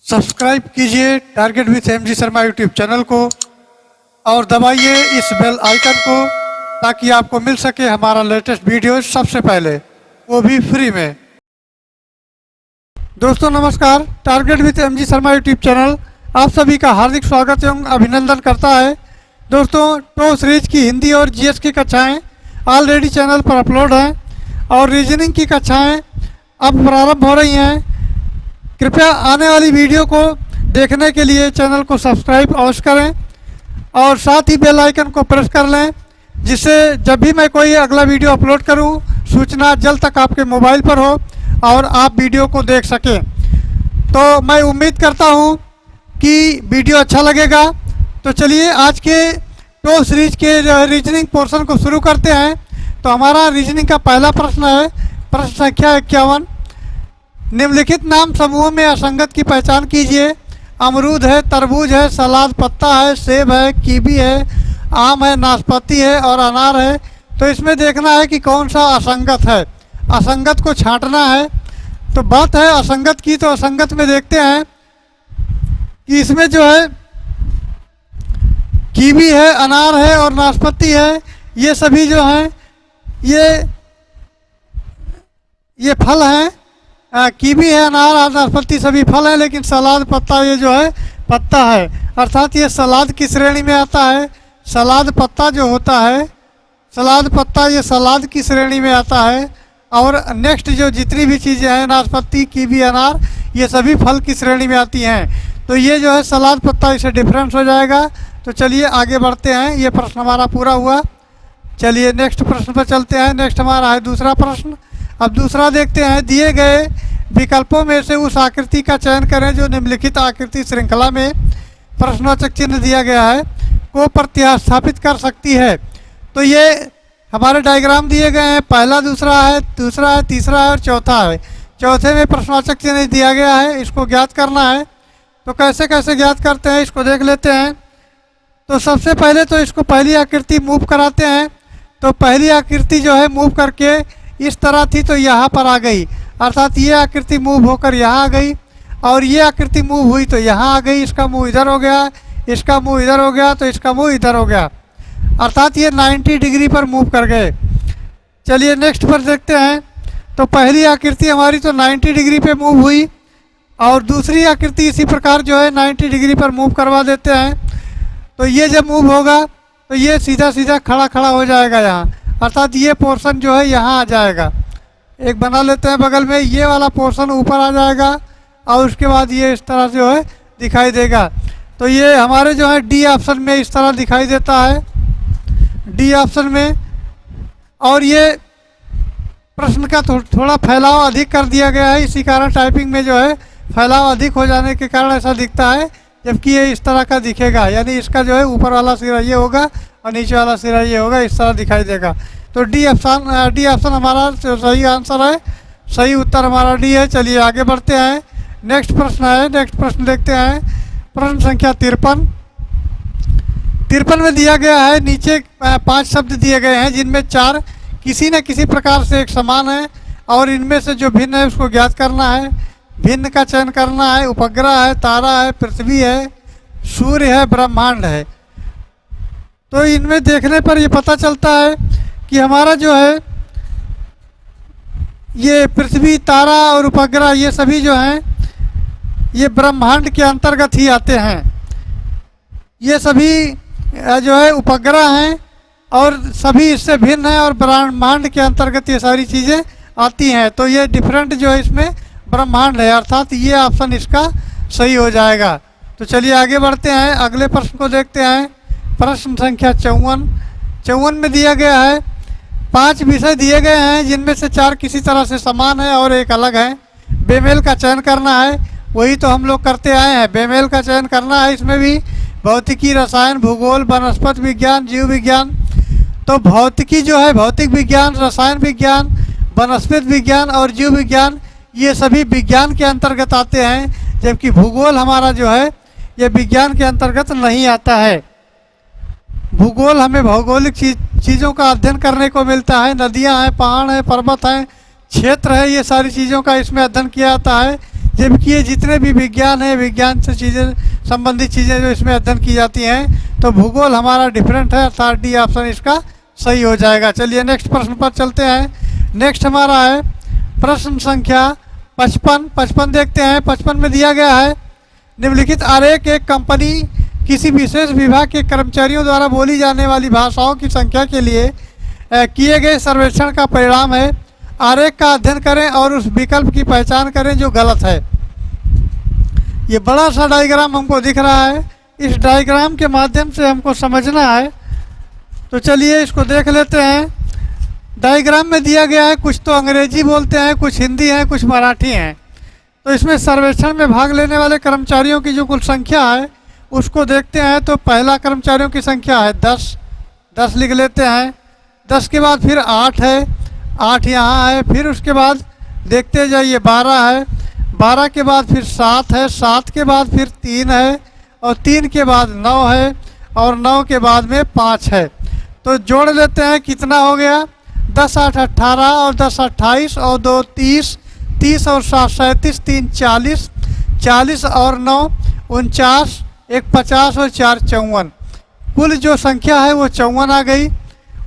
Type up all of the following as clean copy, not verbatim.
Subscribe कीजिए target with MG Sharma YouTube channel को और दबाइए इस बेल आइकन को ताकि आपको मिल सके हमारा लेटेस्ट वीडियो सबसे पहले, वो भी फ्री में। दोस्तों नमस्कार, target with MG Sharma YouTube channel आप सभी का हार्दिक स्वागत एवं अभिनंदन करता है। दोस्तों टो सीरीज की हिंदी और जीएस की कक्षाएं ऑलरेडी चैनल पर अपलोड हैं और रीजनिंग की कक्षाएं अब प्रारंभ हो रही हैं। कृपया आने वाली वीडियो को देखने के लिए चैनल को सब्सक्राइब अवश्य करें और साथ ही बेल आइकन को प्रेस कर लें, जिससे जब भी मैं कोई अगला वीडियो अपलोड करूं सूचना जल्द तक आपके मोबाइल पर हो और आप वीडियो को देख सकें। तो मैं उम्मीद करता हूं कि वीडियो अच्छा लगेगा। तो चलिए आज के टो सीरीज के रीजनिंग पोर्शन को शुरू करते हैं। तो हमारा रीजनिंग का पहला प्रश्न है, प्रश्न संख्या 51। निम्नलिखित नाम समूह में असंगत की पहचान कीजिए। अमरूद है, तरबूज है, सलाद पत्ता है, सेब है, कीवी है, आम है, नाशपाती है और अनार है। तो इसमें देखना है कि कौन सा असंगत है, असंगत को छांटना है। तो बात है असंगत की, तो असंगत में देखते हैं कि इसमें जो है कीवी है, अनार है और नाशपाती है, ये सभी जो हैं ये फल हैं। कीवी है, अनार और नाशपाती सभी फल हैं, लेकिन सलाद पत्ता ये जो है पत्ता है, अर्थात ये सलाद की श्रेणी में आता है। सलाद पत्ता जो होता है, सलाद पत्ता ये सलाद की श्रेणी में आता है। और नेक्स्ट जो जितनी भी चीज़ें हैं नाशपाती, कीवी, अनार, ये सभी फल की श्रेणी में आती हैं। तो ये जो है सलाद पत्ता इससे डिफरेंस हो जाएगा। तो चलिए आगे बढ़ते हैं, ये प्रश्न हमारा पूरा हुआ। चलिए नेक्स्ट प्रश्न पर चलते हैं। नेक्स्ट हमारा है दूसरा प्रश्न। अब दूसरा देखते हैं, दिए गए विकल्पों में से उस आकृति का चयन करें जो निम्नलिखित आकृति श्रृंखला में प्रश्नवाचक चिन्ह दिया गया है को प्रतिस्थापित कर सकती है। तो ये हमारे डायग्राम दिए गए हैं, पहला दूसरा है, तीसरा है और चौथा है। चौथे में प्रश्नवाचक चिन्ह दिया गया है, इसको ज्ञात करना है। तो कैसे कैसे ज्ञात करते हैं इसको देख लेते हैं। तो सबसे पहले तो इसको पहली आकृति मूव कराते हैं। तो पहली आकृति जो है मूव करके इस तरह थी तो यहाँ पर आ गई, अर्थात ये आकृति मूव होकर यहाँ आ गई और ये आकृति मूव हुई तो यहाँ आ गई। इसका मुंह इधर हो गया, इसका मुंह इधर हो गया, तो इसका मुंह इधर हो गया, अर्थात ये 90 डिग्री पर मूव कर गए। चलिए नेक्स्ट पर देखते हैं। तो पहली आकृति हमारी तो 90 डिग्री पे मूव हुई और दूसरी आकृति इसी प्रकार जो है 90 डिग्री पर मूव करवा देते हैं। तो ये जब मूव होगा तो ये सीधा सीधा खड़ा खड़ा हो जाएगा यहाँ, अर्थात ये पोर्शन जो है यहाँ आ जाएगा। एक बना लेते हैं बगल में, ये वाला पोर्शन ऊपर आ जाएगा और उसके बाद ये इस तरह से जो है दिखाई देगा। तो ये हमारे जो है डी ऑप्शन में इस तरह दिखाई देता है, डी ऑप्शन में। और ये प्रश्न का थोड़ा फैलाव अधिक कर दिया गया है, इसी कारण टाइपिंग में जो है फैलाव अधिक हो जाने के कारण ऐसा दिखता है, जबकि ये इस तरह का दिखेगा, यानी इसका जो है ऊपर वाला सिरा ये होगा और नीचे वाला सिरा ये होगा, इस तरह दिखाई देगा। तो डी ऑप्शन हमारा सही आंसर है, सही उत्तर हमारा डी है। चलिए आगे बढ़ते हैं। नेक्स्ट प्रश्न है, नेक्स्ट प्रश्न देखते हैं, प्रश्न संख्या 53। 53 में दिया गया है, नीचे 5 शब्द दिए गए हैं जिनमें 4 किसी न किसी प्रकार से एक समान है और इनमें से जो भिन्न है उसको ज्ञात करना है। भिन्न का चयन करना है। उपग्रह है, तारा है, पृथ्वी है, सूर्य है, ब्रह्मांड है। तो इनमें देखने पर ये पता चलता है कि हमारा जो है ये पृथ्वी, तारा और उपग्रह ये सभी जो हैं ये ब्रह्मांड के अंतर्गत ही आते हैं। ये सभी जो है उपग्रह हैं और सभी इससे भिन्न हैं और ब्रह्मांड के अंतर्गत ये सारी चीज़ें आती हैं। तो ये डिफरेंट जो है इसमें ब्रह्मांड है, अर्थात ये ऑप्शन इसका सही हो जाएगा। तो चलिए आगे बढ़ते हैं, अगले प्रश्न को देखते हैं। प्रश्न संख्या 54 में दिया गया है, 5 विषय दिए गए हैं जिनमें से 4 किसी तरह से समान है और एक अलग है। बेमेल का चयन करना है, वही तो हम लोग करते आए हैं, बेमेल का चयन करना है। इसमें भी भौतिकी, रसायन, भूगोल, वनस्पति विज्ञान, जीव विज्ञान। तो भौतिकी जो है भौतिक विज्ञान, रसायन विज्ञान, वनस्पति विज्ञान और जीव विज्ञान ये सभी विज्ञान के अंतर्गत आते हैं, जबकि भूगोल हमारा जो है ये विज्ञान के अंतर्गत नहीं आता है। भूगोल हमें भौगोलिक चीज़ों का अध्ययन करने को मिलता है, नदियां हैं, पहाड़ हैं, पर्वत हैं, क्षेत्र है, ये सारी चीज़ों का इसमें अध्ययन किया जाता है। जबकि ये जितने भी विज्ञान है, विज्ञान से चीज़ें संबंधित चीज़ें जो इसमें अध्ययन की जाती हैं, तो भूगोल हमारा डिफरेंट है, अर्थात डी ऑप्शन इसका सही हो जाएगा। चलिए नेक्स्ट प्रश्न पर चलते हैं। नेक्स्ट हमारा है प्रश्न संख्या 55। 55 देखते हैं। 55 में दिया गया है निम्नलिखित आरेख एक कंपनी किसी विशेष विभाग के कर्मचारियों द्वारा बोली जाने वाली भाषाओं की संख्या के लिए किए गए सर्वेक्षण का परिणाम है। आरेख का अध्ययन करें और उस विकल्प की पहचान करें जो गलत है। ये बड़ा सा डायग्राम हमको दिख रहा है, इस डायग्राम के माध्यम से हमको समझना है। तो चलिए इसको देख लेते हैं। डायग्राम में दिया गया है, कुछ तो अंग्रेजी बोलते हैं, कुछ हिंदी है, कुछ मराठी हैं। तो इसमें सर्वेक्षण में भाग लेने वाले कर्मचारियों की जो कुल संख्या है उसको देखते हैं। तो पहला कर्मचारियों की संख्या है 10 लिख लेते हैं। 10 के बाद फिर 8 है, 8 यहाँ है। फिर उसके बाद देखते जाइए 12 है, 12 के बाद फिर 7 है, 7 के बाद फिर 3 है, और 3 के बाद 9 है, और 9 के बाद में 5 है। तो जोड़ लेते हैं, कितना हो गया? 10 8 18, और 10 28, और 2 30, 30 और 7 37, 3 40, 40 और 9 49, 1 50 और 4 54। कुल जो संख्या है वो 54 आ गई।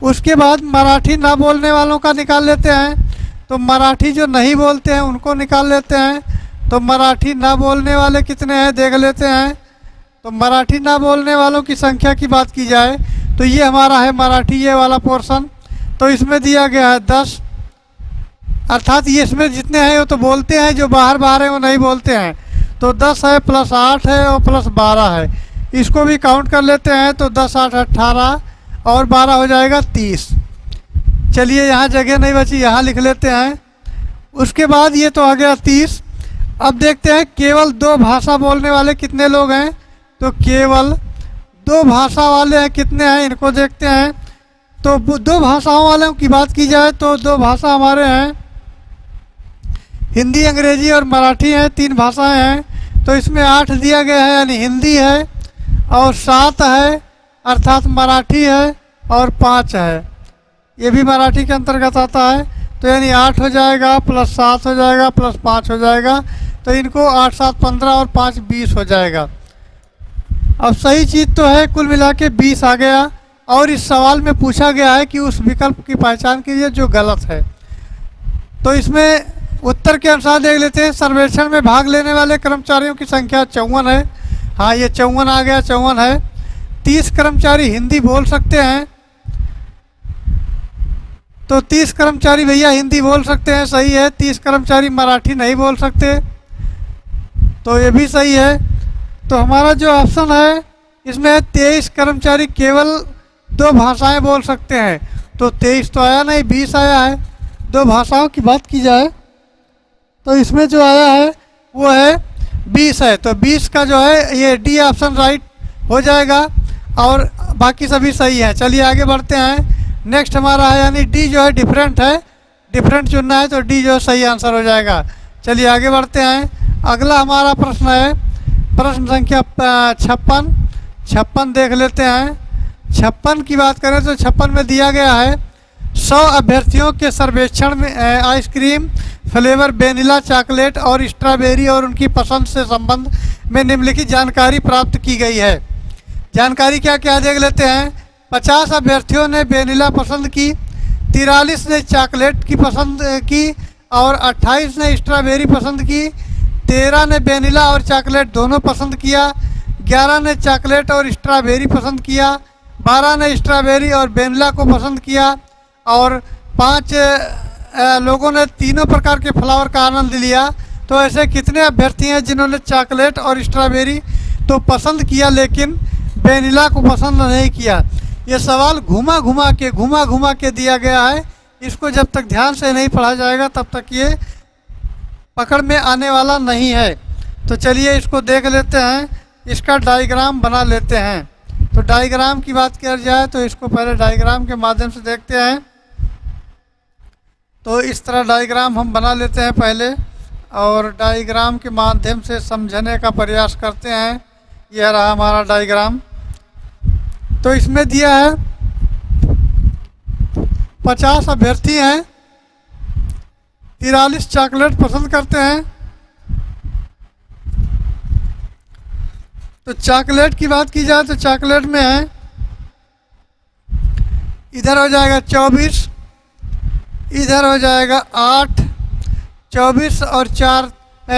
उसके बाद मराठी ना बोलने वालों का निकाल लेते हैं। तो मराठी जो नहीं बोलते हैं उनको निकाल लेते हैं। तो मराठी ना बोलने वाले कितने हैं देख लेते हैं। तो मराठी ना बोलने वालों की संख्या की बात की जाए तो ये हमारा है मराठी, ये वाला पोर्शन। तो इसमें दिया गया है 10, अर्थात ये इसमें जितने हैं वो तो बोलते हैं, जो बाहर हैं वो नहीं बोलते हैं। तो 10 है प्लस 8 है और प्लस 12 है, इसको भी काउंट कर लेते हैं। तो 10 8 18 और 12 हो जाएगा 30। चलिए यहाँ जगह नहीं बची, यहाँ लिख लेते हैं। उसके बाद ये तो आ गया 30। अब देखते हैं केवल 2 भाषा बोलने वाले कितने लोग हैं। तो केवल 2 भाषा वाले हैं कितने हैं, इनको देखते हैं। तो 2 भाषाओं वालों की बात की जाए तो 2 भाषा हमारे हैं, हिंदी अंग्रेजी और मराठी हैं, 3 भाषाएं हैं। तो इसमें 8 दिया गया है, यानी हिंदी है, और 7 है अर्थात मराठी है, और 5 है, ये भी मराठी के अंतर्गत आता है। तो यानी 8 हो जाएगा, प्लस 7 हो जाएगा, प्लस 5 हो जाएगा। तो इनको 8 7 15 और 5 20 हो जाएगा। अब सही चीज़ तो है, कुल मिला के 20 आ गया। और इस सवाल में पूछा गया है कि उस विकल्प की पहचान कीजिए जो गलत है। तो इसमें उत्तर के अनुसार देख लेते हैं। सर्वेक्षण में भाग लेने वाले कर्मचारियों की संख्या 54 है। हाँ, ये 54 आ गया, 54 है। 30 कर्मचारी हिंदी बोल सकते हैं। तो 30 कर्मचारी भैया हिंदी बोल सकते हैं, सही है। 30 कर्मचारी मराठी नहीं बोल सकते, तो ये भी सही है। तो हमारा जो ऑप्शन है इसमें 23 कर्मचारी केवल 2 भाषाएं बोल सकते हैं। तो 23 तो आया नहीं, 20 आया है। 2 भाषाओं की बात की जाए तो इसमें जो आया है वो है 20 है। तो 20 का जो है ये डी ऑप्शन राइट हो जाएगा, और बाकी सभी सही है। चलिए आगे बढ़ते हैं। नेक्स्ट हमारा है, यानी डी जो है डिफरेंट है, डिफरेंट चुनना है, तो डी जो है सही आंसर हो जाएगा। चलिए आगे बढ़ते हैं। अगला हमारा प्रश्न है प्रश्न संख्या 56। 56 देख लेते हैं। 56 की बात करें तो 56 में दिया गया है 100 अभ्यर्थियों के सर्वेक्षण में आइसक्रीम फ्लेवर वेनिला चॉकलेट और स्ट्रॉबेरी और उनकी पसंद से संबंध में निम्नलिखित जानकारी प्राप्त की गई है। जानकारी क्या क्या देख लेते हैं। 50 अभ्यर्थियों ने वेनिला पसंद की, 43 ने चॉकलेट की पसंद की, और 28 ने स्ट्रॉबेरी पसंद की, 13 ने वेनिला और चॉकलेट दोनों पसंद किया, 11 ने चॉकलेट और स्ट्रॉबेरी पसंद किया, 12 ने स्ट्रॉबेरी और वेनिला को पसंद किया, और 5 लोगों ने तीनों प्रकार के फ्लावर का आनंद लिया। तो ऐसे कितने अभ्यर्थी हैं जिन्होंने चॉकलेट और स्ट्रॉबेरी तो पसंद किया लेकिन वेनिला को पसंद नहीं किया। ये सवाल घुमा घुमा के दिया गया है। इसको जब तक ध्यान से नहीं पढ़ा जाएगा तब तक ये पकड़ में आने वाला नहीं है। तो चलिए इसको देख लेते हैं, इसका डायग्राम बना लेते हैं। तो डायग्राम की बात की जाए तो इसको पहले डायग्राम के माध्यम से देखते हैं। तो इस तरह डायग्राम हम बना लेते हैं पहले, और डायग्राम के माध्यम से समझने का प्रयास करते हैं। यह रहा हमारा डायग्राम। तो इसमें दिया है 50 अभ्यर्थी हैं, 43 चॉकलेट पसंद करते हैं, तो चॉकलेट की बात की जाए तो चॉकलेट में है, इधर हो जाएगा 24, इधर हो जाएगा 8, 24 और 4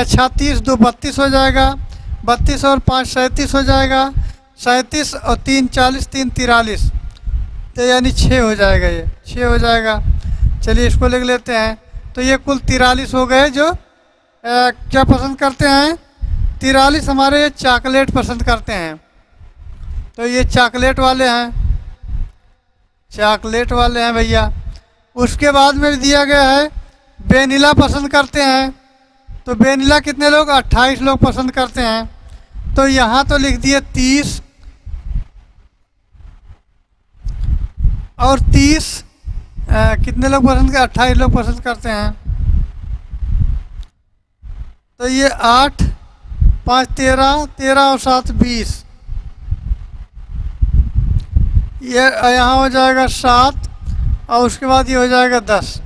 36, 2 32 हो जाएगा, 32 और 5 37 हो जाएगा, 37 और 3 40, 3 43, तो यानी 6 हो जाएगा, ये 6 हो जाएगा। चलिए इसको लिख लेते हैं। तो ये कुल 43 हो गए जो क्या पसंद करते हैं, 43 हमारे चॉकलेट पसंद करते हैं। तो ये चॉकलेट वाले हैं, चॉकलेट वाले हैं भैया। उसके बाद में दिया गया है वेनिला पसंद करते हैं। तो वेनिला कितने लोग, 28 लोग पसंद करते हैं। तो यहाँ तो लिख दिए 30 और 30 कितने लोग पसंद करते, 28 लोग पसंद करते हैं। तो ये 8 5 13, 13 और 7 20, ये यहाँ हो जाएगा 7 और उसके बाद ये हो जाएगा 10।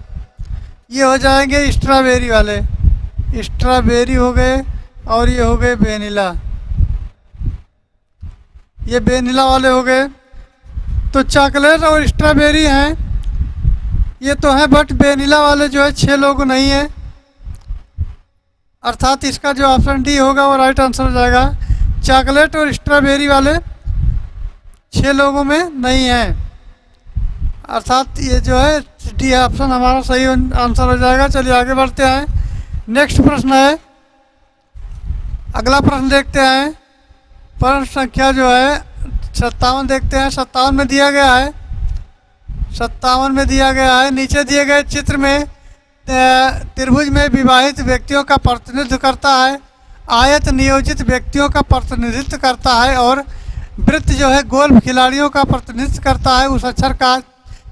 ये हो जाएंगे स्ट्रॉबेरी वाले, स्ट्रॉबेरी हो गए और ये हो गए वेनिला, ये वेनिला वाले हो गए। तो चॉकलेट और स्ट्रॉबेरी हैं ये तो हैं, बट वेनिला वाले जो है 6 लोग नहीं है, अर्थात इसका जो ऑप्शन डी होगा वो राइट आंसर हो जाएगा। चॉकलेट और स्ट्रॉबेरी वाले 6 लोगों में नहीं है, अर्थात ये जो है डी ऑप्शन हमारा सही आंसर हो जाएगा। चलिए आगे बढ़ते हैं। नेक्स्ट प्रश्न है, अगला प्रश्न देखते हैं। प्रश्न संख्या जो है 57 देखते हैं। 57 में दिया गया है, 57 में दिया गया है, नीचे दिए गए चित्र में त्रिभुज में विवाहित व्यक्तियों का प्रतिनिधित्व करता है, आयत नियोजित व्यक्तियों का प्रतिनिधित्व करता है और वृत्त जो है गोल्फ खिलाड़ियों का प्रतिनिधित्व करता है। उस अक्षर का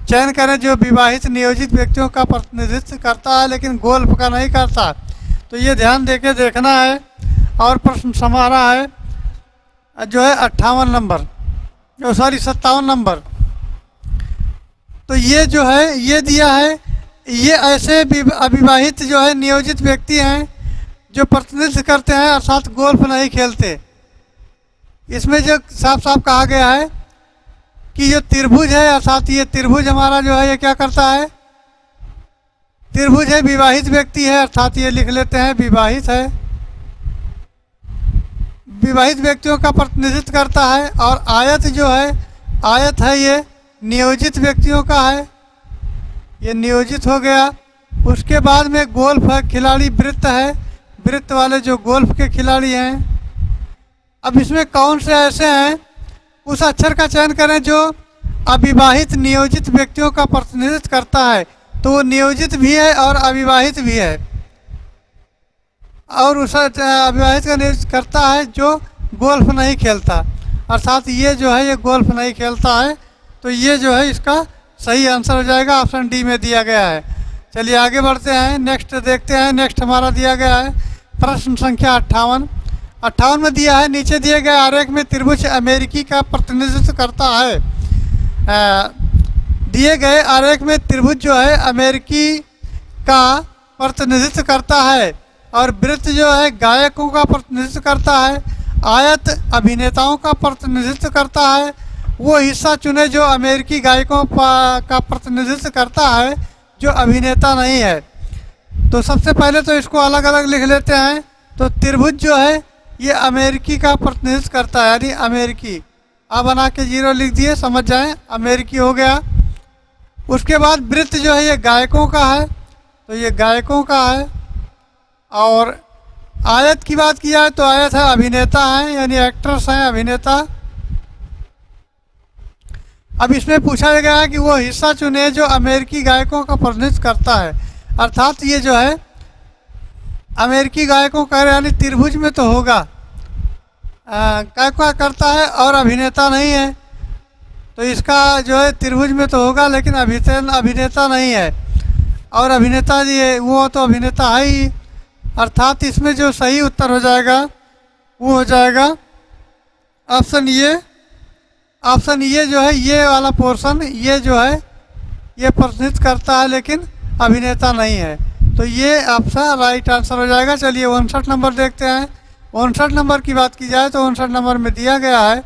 चयन करें जो विवाहित नियोजित व्यक्तियों का प्रतिनिधित्व करता है लेकिन गोल्फ का नहीं करता। तो ये ध्यान देके देखना है। और प्रश्न हमारा है जो है 58 नंबर, सॉरी 57 नंबर। तो ये जो है ये दिया है, ये ऐसे अविवाहित जो है नियोजित व्यक्ति हैं जो प्रतिनिधित्व करते हैं अर्थात गोल्फ नहीं खेलते। इसमें जो साफ साफ कहा गया है कि जो त्रिभुज है अर्थात ये त्रिभुज हमारा जो है ये क्या करता है, त्रिभुज है विवाहित व्यक्ति है, अर्थात ये लिख लेते हैं विवाहित है, विवाहित व्यक्तियों का प्रतिनिधित्व करता है। और आयत जो है, आयत है ये नियोजित व्यक्तियों का है, ये नियोजित हो गया। उसके बाद में गोल्फ है, खिलाड़ी वृत्त है, वृत्त वाले जो गोल्फ के खिलाड़ी हैं। अब इसमें कौन से ऐसे हैं, उस अक्षर का चयन करें जो अविवाहित नियोजित व्यक्तियों का प्रतिनिधित्व करता है। तो वो नियोजित भी है और अविवाहित भी है, और उस अविवाहित का नियोजित करता है जो गोल्फ नहीं खेलता, अर्थात ये जो है ये गोल्फ नहीं खेलता है। तो ये जो है इसका सही आंसर हो जाएगा, ऑप्शन डी में दिया गया है। चलिए आगे बढ़ते हैं, नेक्स्ट देखते हैं। नेक्स्ट हमारा दिया गया है प्रश्न संख्या 58। 58 में दिया है, नीचे दिए गए आरेख में त्रिभुज अमेरिकी का प्रतिनिधित्व करता है। दिए गए आरेख में त्रिभुज जो है अमेरिकी का प्रतिनिधित्व करता है और वृत्त जो है गायकों का प्रतिनिधित्व करता है, आयत अभिनेताओं का प्रतिनिधित्व करता है। वो हिस्सा चुने जो अमेरिकी गायकों का प्रतिनिधित्व करता है जो अभिनेता नहीं है। तो सबसे पहले तो इसको अलग अलग लिख लेते हैं। तो त्रिभुज जो है ये अमेरिकी का प्रतिनिधित्व करता है, यानी अमेरिकी। आप बना के 0 लिख दिए, समझ जाएं, अमेरिकी हो गया। उसके बाद वृत्त जो है ये गायकों का है, तो ये गायकों का है। और आयत की बात की जाए तो आयत है अभिनेता हैं, यानी एक्टर्स हैं, अभिनेता। अब इसमें पूछा गया है कि वो हिस्सा चुने जो अमेरिकी गायकों का प्रतिनिधित्व करता है, अर्थात ये जो है अमेरिकी गायकों का यानी त्रिभुज में तो होगा, क्या करता है और अभिनेता नहीं है। तो इसका जो है त्रिभुज में तो होगा लेकिन अभिनेता नहीं है, और अभिनेता ये वो तो अभिनेता है ही, अर्थात इसमें जो सही उत्तर हो जाएगा वो हो जाएगा ऑप्शन ये। ऑप्शन ये जो है ये वाला पोर्शन ये जो है ये प्रतिनिधित्व करता है लेकिन अभिनेता नहीं है। तो ये ऑप्शन राइट आंसर हो जाएगा। चलिए 59 नंबर देखते हैं। 59 नंबर की बात की जाए तो 59 नंबर में दिया गया है,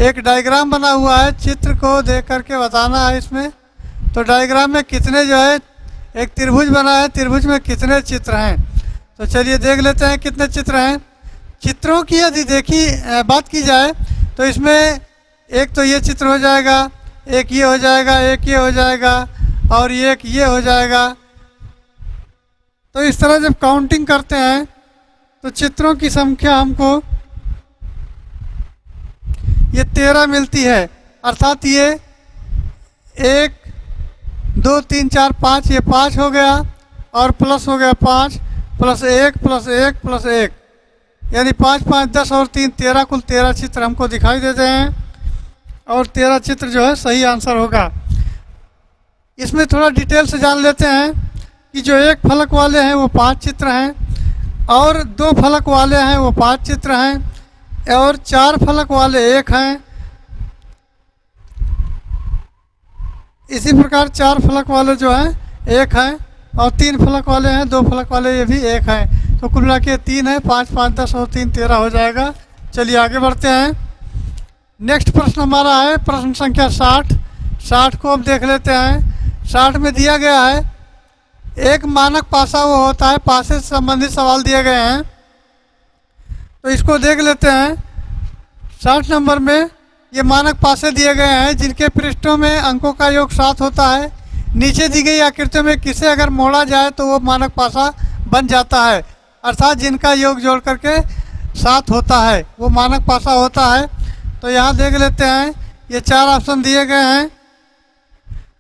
एक डायग्राम बना हुआ है, चित्र को देख करके बताना है इसमें। तो डायग्राम में कितने जो है, एक त्रिभुज बना है, त्रिभुज में कितने चित्र हैं। तो चलिए देख लेते हैं कितने चित्र हैं। चित्रों की यदि बात की जाए तो इसमें एक तो ये चित्र हो जाएगा, एक ये हो जाएगा, एक ये हो जाएगा और एक ये हो जाएगा। तो इस तरह जब काउंटिंग करते हैं तो चित्रों की संख्या हमको ये 13 मिलती है। अर्थात ये 1 2 3 4 5, ये 5 हो गया और प्लस हो गया 5 प्लस 1 प्लस 1 प्लस 1, यानी 5 5 10 और 3 13, कुल 13 चित्र हमको दिखाई देते हैं और 13 चित्र जो है सही आंसर होगा। इसमें थोड़ा डिटेल से जान लेते हैं कि जो एक फलक वाले हैं वो 5 चित्र हैं और 2 फलक वाले हैं वो 5 चित्र हैं और 4 फलक वाले 1 हैं। इसी प्रकार 4 फलक वाले जो हैं 1 हैं और 3 फलक वाले हैं, 2 फलक वाले ये भी 1 हैं। तो कुल मिला के 3 है, 5 5 10 और 3 13 हो जाएगा। चलिए आगे बढ़ते हैं। नेक्स्ट प्रश्न हमारा है प्रश्न संख्या 60। 60 को अब देख लेते हैं। 60 में दिया गया है एक मानक पासा वो होता है, पासे से संबंधित सवाल दिए गए हैं। तो इसको देख लेते हैं। 60 नंबर में ये मानक पासे दिए गए हैं जिनके पृष्ठों में अंकों का योग 7 होता है। नीचे दी गई आकृतियों में किसे अगर मोड़ा जाए तो वो मानक पासा बन जाता है। अर्थात जिनका योग जोड़ करके 7 होता है वो मानक पासा होता है। तो यहाँ देख लेते हैं, ये 4 ऑप्शन दिए गए हैं।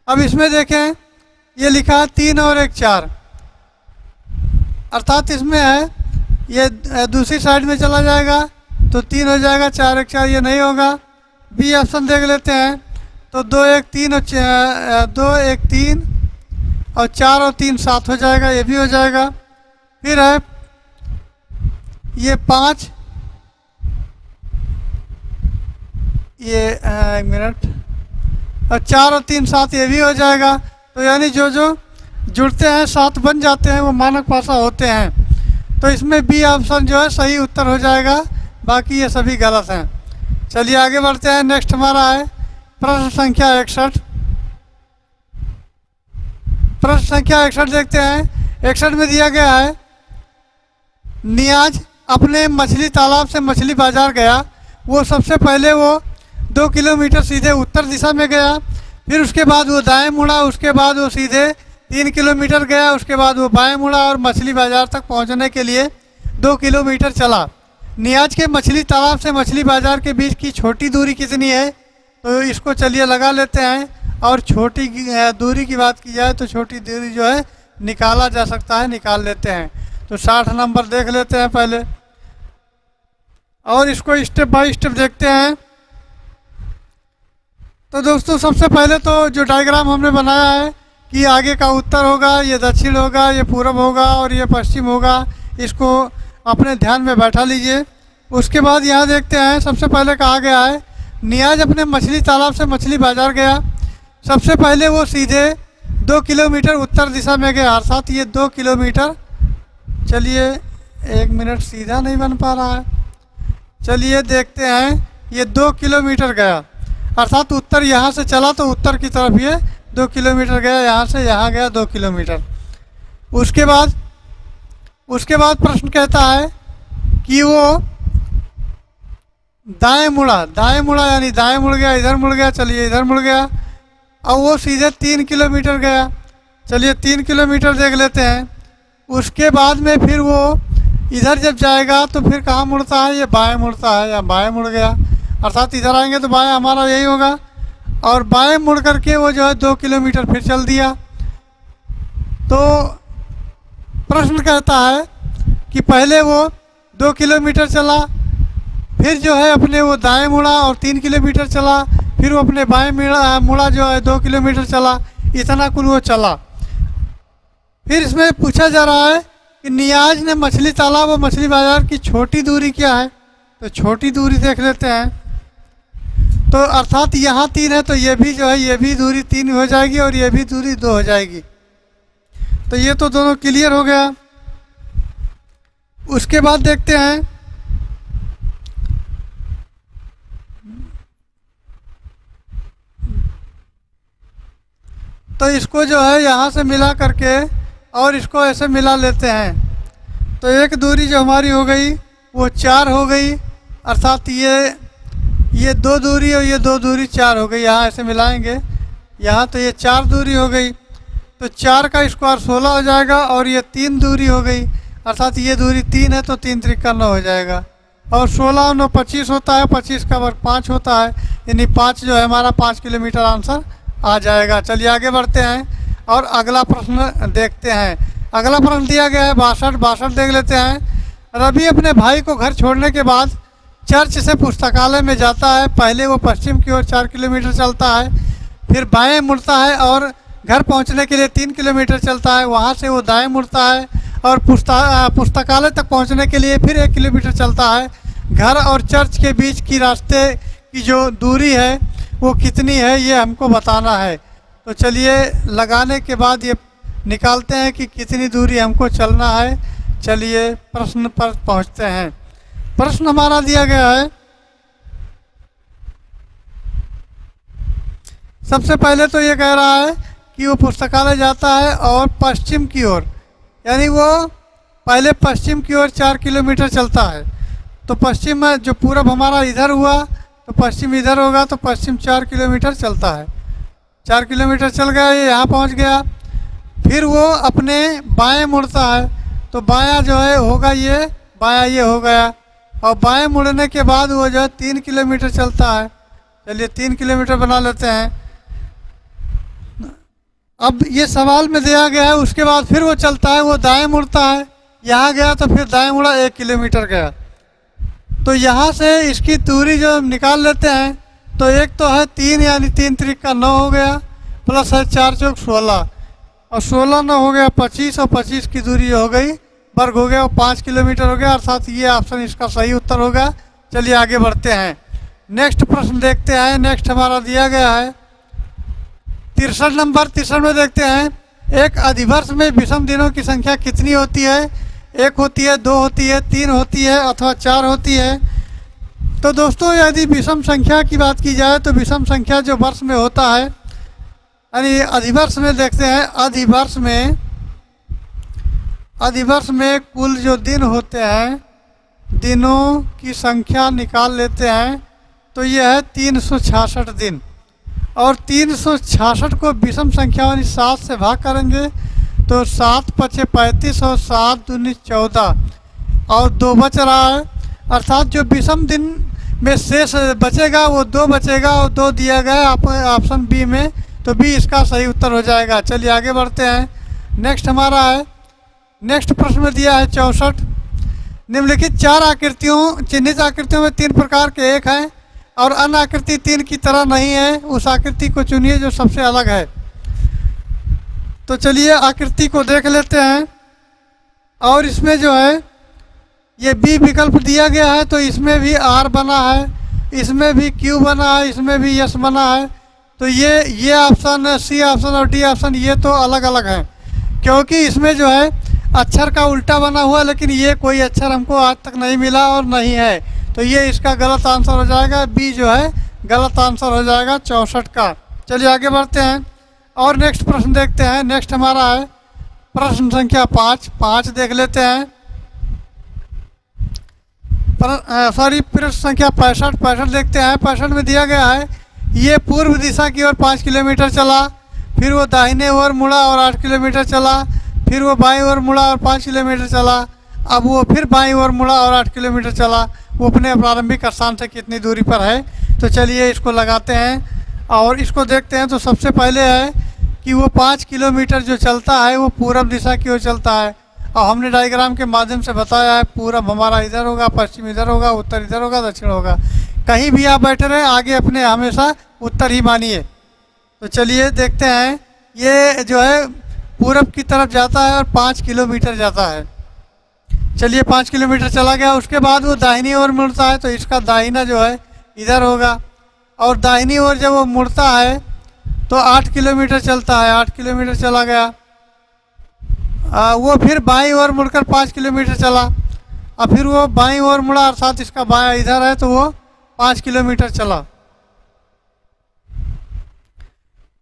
अब इसमें देखें, ये लिखा है 3 और 1 4, अर्थात इसमें है ये दूसरी साइड में चला जाएगा तो 3 हो जाएगा, 4 1 4 ये नहीं होगा। बी ऑप्शन देख लेते हैं तो 2 1 3 और 2 1 3 और 4 और 3 7 हो जाएगा, ये भी हो जाएगा। फिर है ये 5, ये 1 मिनट, और 4 और 3 7 ये भी हो जाएगा। तो यानी जो जो जुड़ते हैं 7 बन जाते हैं वो मानक पासा होते हैं। तो इसमें बी ऑप्शन जो है सही उत्तर हो जाएगा, बाकी ये सभी गलत हैं। चलिए आगे बढ़ते हैं। नेक्स्ट हमारा है प्रश्न संख्या 61। प्रश्न संख्या 61 देखते हैं। 61 में दिया गया है नियाज अपने मछली तालाब से मछली बाजार गया। वो सबसे पहले वो 2 किलोमीटर सीधे उत्तर दिशा में गया, फिर उसके बाद वो दाएं मुड़ा, उसके बाद वो सीधे 3 किलोमीटर गया, उसके बाद वो बाएं मुड़ा और मछली बाजार तक पहुंचने के लिए 2 किलोमीटर चला। नियाज के मछली तालाब से मछली बाजार के बीच की छोटी दूरी कितनी है? तो इसको चलिए लगा लेते हैं। और छोटी दूरी की बात की जाए तो छोटी दूरी जो है निकाला जा सकता है, निकाल लेते हैं। तो 60 नंबर देख लेते हैं पहले और इसको स्टेप बाय स्टेप देखते हैं। तो दोस्तों सबसे पहले तो जो डायग्राम हमने बनाया है कि आगे का उत्तर होगा, ये दक्षिण होगा, ये पूर्व होगा और ये पश्चिम होगा, इसको अपने ध्यान में बैठा लीजिए। उसके बाद यहाँ देखते हैं, सबसे पहले कहा गया है नियाज अपने मछली तालाब से मछली बाजार गया। सबसे पहले वो सीधे 2 किलोमीटर उत्तर दिशा में गया, अर्थात ये 2 किलोमीटर। चलिए 1 मिनट, सीधा नहीं बन पा रहा है। चलिए देखते हैं, ये 2 किलोमीटर गया, अर्थात उत्तर यहाँ से चला तो उत्तर की तरफ ये 2 किलोमीटर गया, यहाँ से यहाँ गया 2 किलोमीटर। उसके बाद प्रश्न कहता है कि वो दाएं मुड़ा यानी दाएं मुड़ गया, इधर मुड़ गया। चलिए इधर मुड़ गया और वो सीधे 3 किलोमीटर गया। चलिए 3 किलोमीटर देख लेते हैं। उसके बाद में फिर वो इधर जब जाएगा तो फिर कहाँ मुड़ता है? ये बाएं मुड़ता है, या बाएं मुड़ गया, अर्थात इधर आएंगे तो बाएं हमारा यही होगा। और बाएं मुड़ करके वो जो है 2 किलोमीटर फिर चल दिया। तो प्रश्न कहता है कि पहले वो 2 किलोमीटर चला, फिर जो है अपने वो दाएं मुड़ा और 3 किलोमीटर चला, फिर वो अपने बाएं मुड़ा जो है 2 किलोमीटर चला, इतना कुल वो चला। फिर इसमें पूछा जा रहा है कि नियाज ने मछली तालाब और मछली बाजार की छोटी दूरी क्या है? तो छोटी दूरी देख लेते हैं। तो अर्थात यहाँ 3 है तो ये भी जो है ये भी दूरी 3 हो जाएगी और ये भी दूरी 2 हो जाएगी। तो ये तो दोनों क्लियर हो गया। उसके बाद देखते हैं इसको जो है यहाँ से मिला करके और इसको ऐसे मिला लेते हैं। तो एक दूरी जो हमारी हो गई वो 4 हो गई, अर्थात ये 2 दूरी और ये 2 दूरी 4 हो गई। यहाँ ऐसे मिलाएंगे, यहाँ तो ये 4 दूरी हो गई, तो 4 का स्क्वायर 16 हो जाएगा। और ये 3 दूरी हो गई, अर्थात ये दूरी 3 है तो 3 त्रिका 9 हो जाएगा। और 16 और 9 25 होता है, 25 का वर्ग 5 होता है, यानी 5 जो है हमारा 5 किलोमीटर आंसर आ जाएगा। चलिए आगे बढ़ते हैं और अगला प्रश्न देखते हैं। अगला प्रश्न दिया गया है 62 देख लेते हैं। रवि अपने भाई को घर छोड़ने के बाद चर्च से पुस्तकालय में जाता है। पहले वो पश्चिम की ओर 4 किलोमीटर चलता है, फिर बाएं मुड़ता है और घर पहुंचने के लिए 3 किलोमीटर चलता है। वहां से वो दाएं मुड़ता है और पुस्तकालय तक पहुंचने के लिए फिर 1 किलोमीटर चलता है। घर और चर्च के बीच की रास्ते की जो दूरी है वो कितनी है, ये हमको बताना है। तो चलिए लगाने के बाद ये निकालते हैं कि कितनी दूरी हमको चलना है। चलिए प्रश्न पर पहुंचते हैं। प्रश्न हमारा दिया गया है, सबसे पहले तो ये कह रहा है कि वो पुस्तकालय जाता है और पश्चिम की ओर, यानी वो पहले पश्चिम की ओर 4 किलोमीटर चलता है। तो पश्चिम में जो पूरब हमारा इधर हुआ तो पश्चिम इधर होगा, तो पश्चिम 4 किलोमीटर चलता है। 4 किलोमीटर चल गया, ये यहाँ पहुँच गया। फिर वो अपने बाएं मुड़ता है, तो बायां जो है होगा ये, बायां ये हो गया। और बाएं मुड़ने के बाद वो जो है 3 किलोमीटर चलता है। चलिए 3 किलोमीटर बना लेते हैं। अब ये सवाल में दिया गया है, उसके बाद फिर वो चलता है, वो दाएं मुड़ता है, यहाँ गया तो फिर दाएं मुड़ा 1 किलोमीटर गया। तो यहाँ से इसकी दूरी जो निकाल लेते हैं, तो एक तो है 3, यानी 3 त्रिका 9 हो गया, प्लस है 4 चौक 16, और 16 9 हो गया 25, और 25 की दूरी हो गई वर्ग हो गया, और 5 किलोमीटर हो गया, अर्थात ये ऑप्शन इसका सही उत्तर होगा। चलिए आगे बढ़ते हैं, नेक्स्ट प्रश्न देखते हैं। नेक्स्ट हमारा दिया गया है 63 नंबर। 63 में देखते हैं, एक अधिवर्ष में विषम दिनों की संख्या कितनी होती है? 1 होती है, 2 होती है, 3 होती है अथवा 4 होती है। तो दोस्तों यदि विषम संख्या की बात की जाए तो विषम संख्या जो वर्ष में होता है, यानी अधिवर्ष में देखते हैं, अधिवर्ष में कुल जो दिन होते हैं, दिनों की संख्या निकाल लेते हैं, तो यह है 366 दिन। और 366 को विषम संख्या यानी 7 से भाग करेंगे तो 7 पचे 35 और 7 दूनी 14 और 2 बच रहा है, अर्थात जो विषम दिन में शेष बचेगा वो 2 बचेगा, और 2 दिया गया ऑप्शन बी में, तो बी इसका सही उत्तर हो जाएगा। चलिए आगे बढ़ते हैं। नेक्स्ट हमारा है, नेक्स्ट प्रश्न में दिया है 64। निम्नलिखित 4 आकृतियों, चिन्हित आकृतियों में 3 प्रकार के एक हैं और अन्य आकृति 3 की तरह नहीं है, उस आकृति को चुनिए जो सबसे अलग है। तो चलिए आकृति को देख लेते हैं, और इसमें जो है ये बी विकल्प दिया गया है, तो इसमें भी आर बना है, इसमें भी क्यू बना है, इसमें भी यस बना है। तो ये ऑप्शन, सी ऑप्शन और डी ऑप्शन ये तो अलग अलग हैं, क्योंकि इसमें जो है अक्षर का उल्टा बना हुआ, लेकिन ये कोई अक्षर हमको आज तक नहीं मिला और नहीं है, तो ये इसका गलत आंसर हो जाएगा। बी जो है गलत आंसर हो जाएगा 64 का। चलिए आगे बढ़ते हैं और नेक्स्ट प्रश्न देखते हैं। नेक्स्ट हमारा है प्रश्न संख्या 5 देख लेते हैं। प्रश्न संख्या 65 देखते हैं। 65 में दिया गया है, ये पूर्व दिशा की ओर 5 किलोमीटर चला, फिर वो दाहिने ओर मुड़ा और 8 किलोमीटर चला, फिर वो बाईं ओर मुड़ा और 5 किलोमीटर चला, अब वो फिर बाईं ओर मुड़ा और 8 किलोमीटर चला। वो अपने प्रारंभिक स्थान से कितनी दूरी पर है? तो चलिए इसको लगाते हैं और इसको देखते हैं। तो सबसे पहले है कि वो 5 किलोमीटर जो चलता है वो पूरब दिशा की ओर चलता है, और हमने डायग्राम के माध्यम से बताया है पूरब हमारा इधर होगा, पश्चिम इधर होगा, उत्तर इधर होगा, दक्षिण होगा। कहीं भी आप बैठे रहें आगे अपने हमेशा उत्तर ही मानिए। तो चलिए देखते हैं, ये जो है पूरब की तरफ जाता है और 5 किलोमीटर जाता है। चलिए 5 किलोमीटर चला गया, उसके बाद वो दाहिनी ओर मुड़ता है, तो इसका दाहिना जो है इधर होगा, और दाहिनी ओर जब वो मुड़ता है तो 8 किलोमीटर चलता है। 8 किलोमीटर चला गया, वो फिर बाईं ओर मुड़कर 5 किलोमीटर चला, और फिर वो बाईं ओर मुड़ा, अर्थात इसका बायां इधर है, तो वो 5 किलोमीटर चला।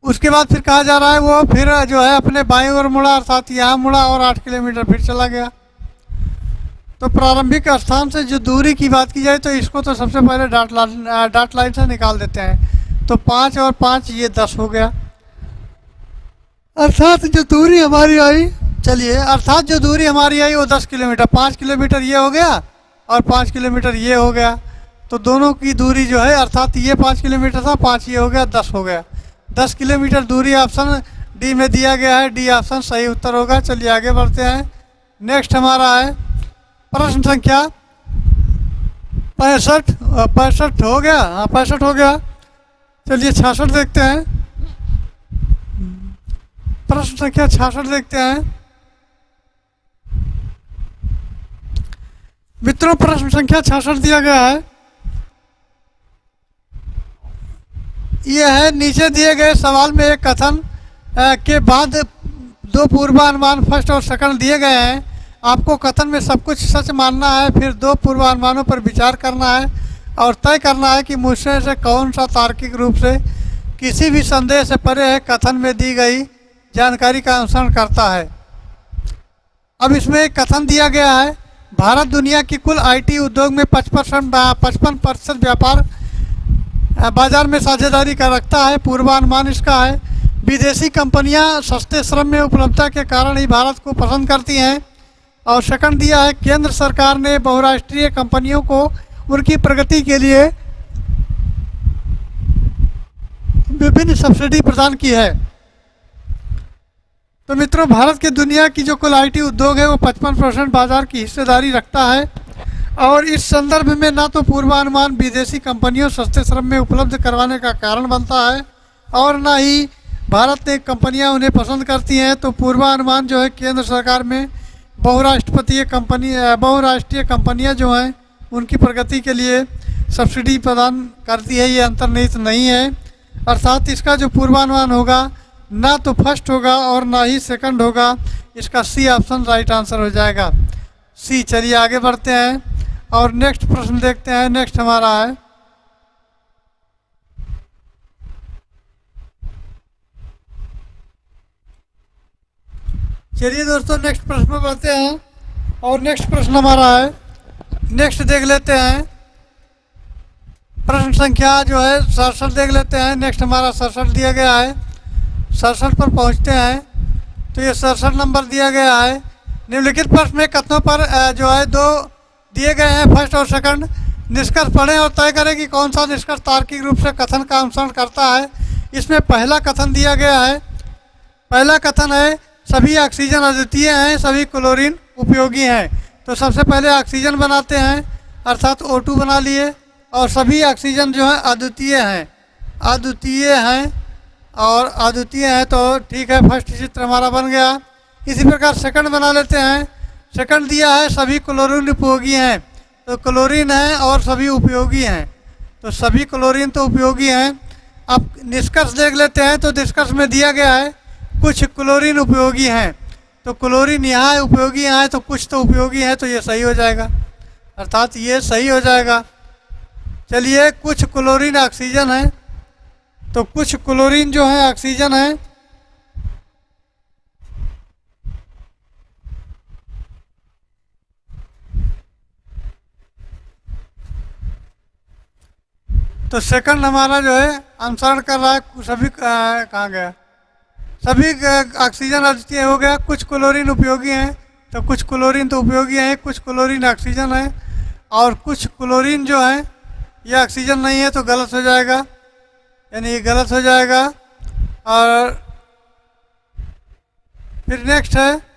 उसके बाद फिर कहा जा रहा है वो फिर जो है अपने बाईं ओर मुड़ा, अर्थात यहाँ मुड़ा और 8 किलोमीटर फिर चला गया। तो प्रारंभिक स्थान से जो दूरी की बात की जाए तो इसको तो सबसे पहले डॉट लाइन से निकाल देते हैं। तो 5 और 5 ये 10 हो गया। अर्थात जो दूरी हमारी आई, चलिए, अर्थात जो दूरी हमारी आई वो 10 किलोमीटर, 5 किलोमीटर ये हो गया और 5 किलोमीटर ये हो गया। तो दोनों की दूरी जो है, अर्थात ये 5 किलोमीटर था, 5 ये हो गया, 10 हो गया। 10 किलोमीटर दूरी ऑप्शन डी में दिया गया है। डी ऑप्शन सही उत्तर होगा। चलिए आगे बढ़ते हैं। नेक्स्ट हमारा है प्रश्न संख्या 65। 65 हो गया, हाँ 65 हो गया। चलिए 66 देखते हैं। प्रश्न संख्या 66 देखते हैं। मित्रों, प्रश्न संख्या 66 दिया गया है। यह है, नीचे दिए गए सवाल में एक कथन के बाद दो पूर्वानुमान फर्स्ट और सेकंड दिए गए हैं। आपको कथन में सब कुछ सच मानना है, फिर दो पूर्वानुमानों पर विचार करना है और तय करना है कि मुझसे से कौन सा तार्किक रूप से किसी भी संदेह से परे है, कथन में दी गई जानकारी का अनुसरण करता है। अब इसमें एक कथन दिया गया है, भारत दुनिया की कुल आईटी उद्योग में 55% व्यापार बाजार में साझेदारी का रखता है। पूर्वानुमान इसका है, विदेशी कंपनियां सस्ते श्रम में उपलब्धता के कारण ही भारत को पसंद करती हैं। और सेकंड दिया है, केंद्र सरकार ने बहुराष्ट्रीय कंपनियों को उनकी प्रगति के लिए विभिन्न सब्सिडी प्रदान की है। तो मित्रों, भारत के दुनिया की जो कुल आईटी उद्योग है वो 55% बाजार की हिस्सेदारी रखता है। और इस संदर्भ में ना तो पूर्वानुमान विदेशी कंपनियों सस्ते श्रम में उपलब्ध करवाने का कारण बनता है और ना ही भारत में कंपनियां उन्हें पसंद करती हैं। तो पूर्वानुमान जो है केंद्र सरकार में बहुराष्ट्रीय कंपनियां जो हैं उनकी प्रगति के लिए सब्सिडी प्रदान करती है, ये अंतर्निहित नहीं है। अर्थात इसका जो पूर्वानुमान होगा ना तो फर्स्ट होगा और ना ही सेकंड होगा। इसका सी ऑप्शन राइट आंसर हो जाएगा, सी। चलिए आगे बढ़ते हैं और नेक्स्ट प्रश्न देखते हैं। नेक्स्ट हमारा है चलिए दोस्तों नेक्स्ट प्रश्न में बढ़ते हैं और नेक्स्ट प्रश्न हमारा है, नेक्स्ट देख लेते हैं। प्रश्न संख्या जो है 67 देख लेते हैं। नेक्स्ट हमारा 67 दिया गया है। 67 पर पहुंचते हैं। तो ये 67 नंबर दिया गया है। निम्नलिखित प्रश्न में कथनों पर जो है दो दिए गए हैं, फर्स्ट और सेकंड। निष्कर्ष पढ़ें और तय करें कि कौन सा निष्कर्ष तार्किक रूप से कथन का अनुसरण करता है। इसमें पहला कथन दिया गया है। पहला कथन है, सभी ऑक्सीजन अद्वितीय हैं, सभी क्लोरीन उपयोगी हैं। तो सबसे पहले ऑक्सीजन बनाते हैं, अर्थात O2 बना लिए। और सभी ऑक्सीजन जो है अद्वितीय हैं, अद्वितीय हैं और अद्वितीय हैं, तो ठीक है, फर्स्ट चित्र हमारा बन गया। इसी प्रकार सेकंड बना लेते हैं। सेकंड दिया है, सभी क्लोरीन उपयोगी हैं। तो क्लोरीन है और सभी उपयोगी हैं, तो सभी क्लोरीन तो उपयोगी हैं। अब निष्कर्ष देख लेते हैं। तो निष्कर्ष में दिया गया है कुछ क्लोरीन उपयोगी हैं। तो क्लोरीन यहाँ है, उपयोगी यहाँ है, तो कुछ तो उपयोगी है, तो ये सही हो जाएगा, अर्थात ये सही हो जाएगा। चलिए, कुछ क्लोरीन ऑक्सीजन है, तो कुछ क्लोरीन जो है ऑक्सीजन है। तो सेकंड हमारा जो है अनुसरण कर रहा है, सभी कहाँ गया, सभी ऑक्सीजन अद्वितीय हो गया। कुछ क्लोरीन उपयोगी हैं, तो कुछ क्लोरीन तो उपयोगी हैं, कुछ क्लोरीन ऑक्सीजन है और कुछ क्लोरीन जो है ये ऑक्सीजन नहीं है, तो गलत हो जाएगा, यानी ये गलत हो जाएगा। और फिर नेक्स्ट है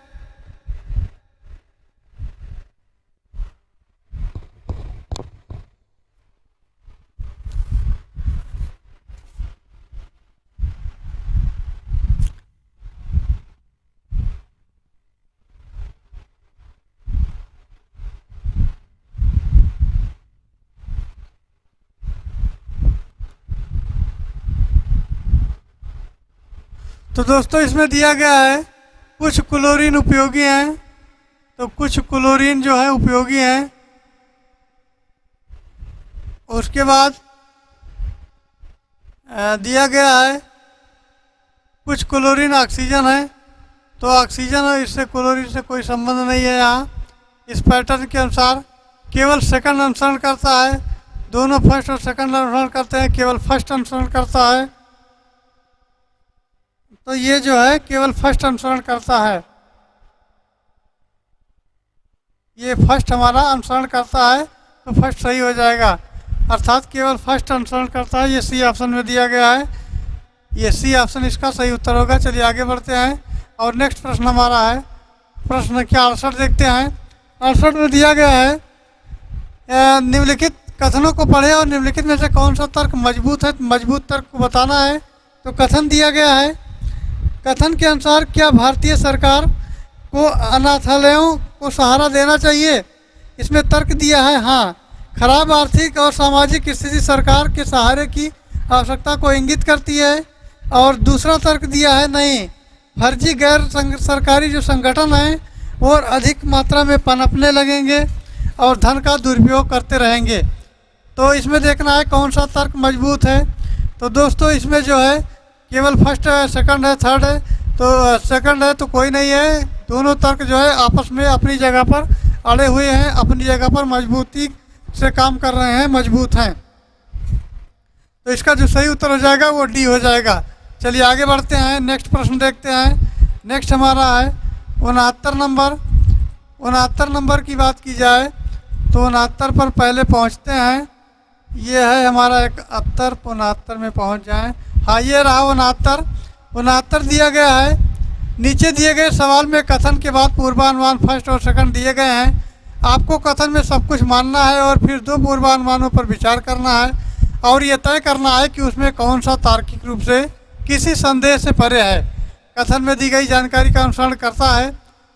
तो दोस्तों इसमें दिया गया है कुछ क्लोरीन उपयोगी हैं, तो कुछ क्लोरीन जो है उपयोगी हैं। उसके बाद दिया गया है कुछ क्लोरीन ऑक्सीजन है, तो ऑक्सीजन और इससे क्लोरीन से कोई संबंध नहीं है यहाँ। इस पैटर्न के अनुसार केवल सेकंड अनुसरण करता है, दोनों फर्स्ट और सेकंड अनुसरण करते हैं, केवल फर्स्ट अनुसरण करता है। तो ये जो है केवल फर्स्ट अनुसरण करता है, ये फर्स्ट हमारा अनुसरण करता है, तो फर्स्ट सही हो जाएगा, अर्थात केवल फर्स्ट अनुसरण करता है। ये सी ऑप्शन में दिया गया है, ये सी ऑप्शन इसका सही उत्तर होगा। चलिए आगे बढ़ते हैं और नेक्स्ट प्रश्न हमारा है प्रश्न संख्या 68 देखते हैं। 68 में दिया गया है निम्नलिखित कथनों को पढ़े और निम्नलिखित में से कौन सा तर्क मजबूत है, मजबूत तर्क को बताना है। तो कथन दिया गया है, कथन के अनुसार क्या भारतीय सरकार को अनाथालयों को सहारा देना चाहिए। इसमें तर्क दिया है हाँ, खराब आर्थिक और सामाजिक स्थिति सरकार के सहारे की आवश्यकता को इंगित करती है। और दूसरा तर्क दिया है नहीं, फर्जी गैर सरकारी जो संगठन हैं वो अधिक मात्रा में पनपने लगेंगे और धन का दुरुपयोग करते रहेंगे। तो इसमें देखना है कौन सा तर्क मजबूत है। तो दोस्तों इसमें जो है केवल फर्स्ट है, सेकंड है, थर्ड है, तो सेकंड है तो कोई नहीं है। दोनों तर्क जो है आपस में अपनी जगह पर अड़े हुए हैं, अपनी जगह पर मजबूती से काम कर रहे हैं, मजबूत हैं। तो इसका जो सही उत्तर हो जाएगा वो डी हो जाएगा। चलिए आगे बढ़ते हैं, नेक्स्ट प्रश्न देखते हैं। नेक्स्ट हमारा है 69 नंबर। 69 नंबर की बात की जाए तो 69 पर पहले पहुंचते हैं। ये है हमारा 71, 69 में पहुंच जाएं। हाँ ये रहा 69। 69 दिया गया है, नीचे दिए गए सवाल में कथन के बाद पूर्वानुमान फर्स्ट और सेकंड दिए गए हैं। आपको कथन में सब कुछ मानना है और फिर दो पूर्वानुमानों पर विचार करना है और ये तय करना है कि उसमें कौन सा तार्किक रूप से किसी संदेह से परे है, कथन में दी गई जानकारी का अनुसरण करता है।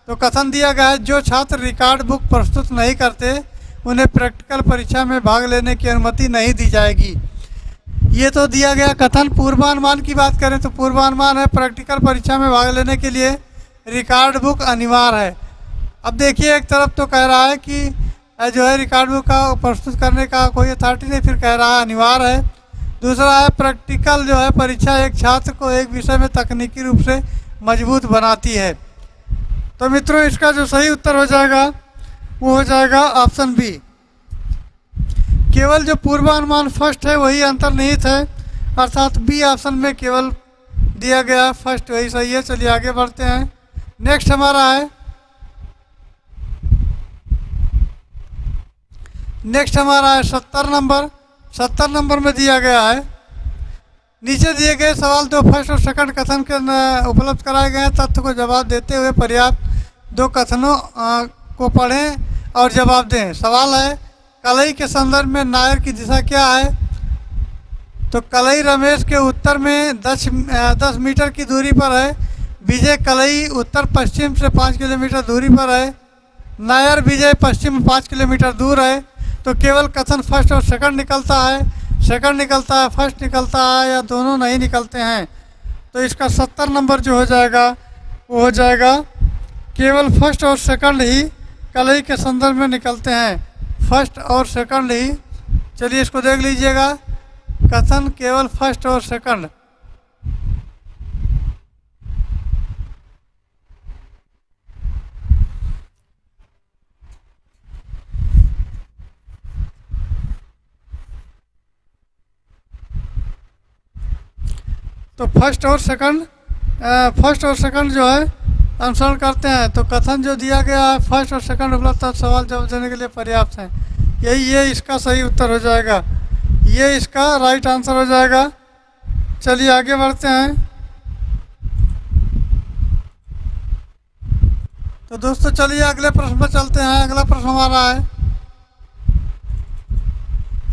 तो कथन दिया गया है, जो छात्र रिकॉर्ड बुक प्रस्तुत नहीं करते उन्हें प्रैक्टिकल परीक्षा में भाग लेने की अनुमति नहीं दी जाएगी। ये तो दिया गया कथन। पूर्वानुमान की बात करें तो पूर्वानुमान है प्रैक्टिकल परीक्षा में भाग लेने के लिए रिकॉर्ड बुक अनिवार्य है। अब देखिए एक तरफ तो कह रहा है कि जो है रिकॉर्ड बुक का प्रस्तुत करने का कोई अथॉरिटी नहीं, फिर कह रहा है अनिवार्य है। दूसरा है प्रैक्टिकल जो है परीक्षा एक छात्र को एक विषय में तकनीकी रूप से मजबूत बनाती है। तो मित्रों इसका जो सही उत्तर हो जाएगा वो हो जाएगा ऑप्शन बी। केवल जो पूर्वानुमान फर्स्ट है वही अंतर्निहित है, अर्थात बी ऑप्शन में केवल दिया गया फर्स्ट वही सही है। चलिए आगे बढ़ते हैं, नेक्स्ट हमारा है 70 नंबर। 70 नंबर में दिया गया है, नीचे दिए गए सवाल दो फर्स्ट और सेकंड कथन के उपलब्ध कराए गए तथ्य को जवाब देते हुए पर्याप्त दो कथनों को पढ़ें और जवाब दें। सवाल है कलई के संदर्भ में नायर की दिशा क्या है। तो कलई रमेश के उत्तर में 10 मीटर की दूरी पर है, विजय कलई उत्तर पश्चिम से 5 किलोमीटर दूरी पर है, नायर विजय पश्चिम 5 किलोमीटर दूर है। तो केवल कथन फर्स्ट और सेकंड निकलता है, सेकंड निकलता है, फर्स्ट निकलता है या दोनों नहीं निकलते हैं। तो इसका 70 नंबर जो हो जाएगा वो हो जाएगा केवल फर्स्ट और सेकंड ही कलई के संदर्भ में निकलते हैं, फर्स्ट और सेकंड ही। चलिए इसको देख लीजिएगा, कथन केवल फर्स्ट और सेकंड। तो फर्स्ट और सेकंड जो है अनुसरण करते हैं। तो कथन जो दिया गया है फर्स्ट और सेकंड उपलब्ध सवाल जवाब देने के लिए पर्याप्त है। ये इसका सही उत्तर हो जाएगा, ये इसका राइट आंसर हो जाएगा। चलिए आगे बढ़ते हैं। तो दोस्तों चलिए अगले प्रश्न पर चलते हैं। अगला प्रश्न हमारा है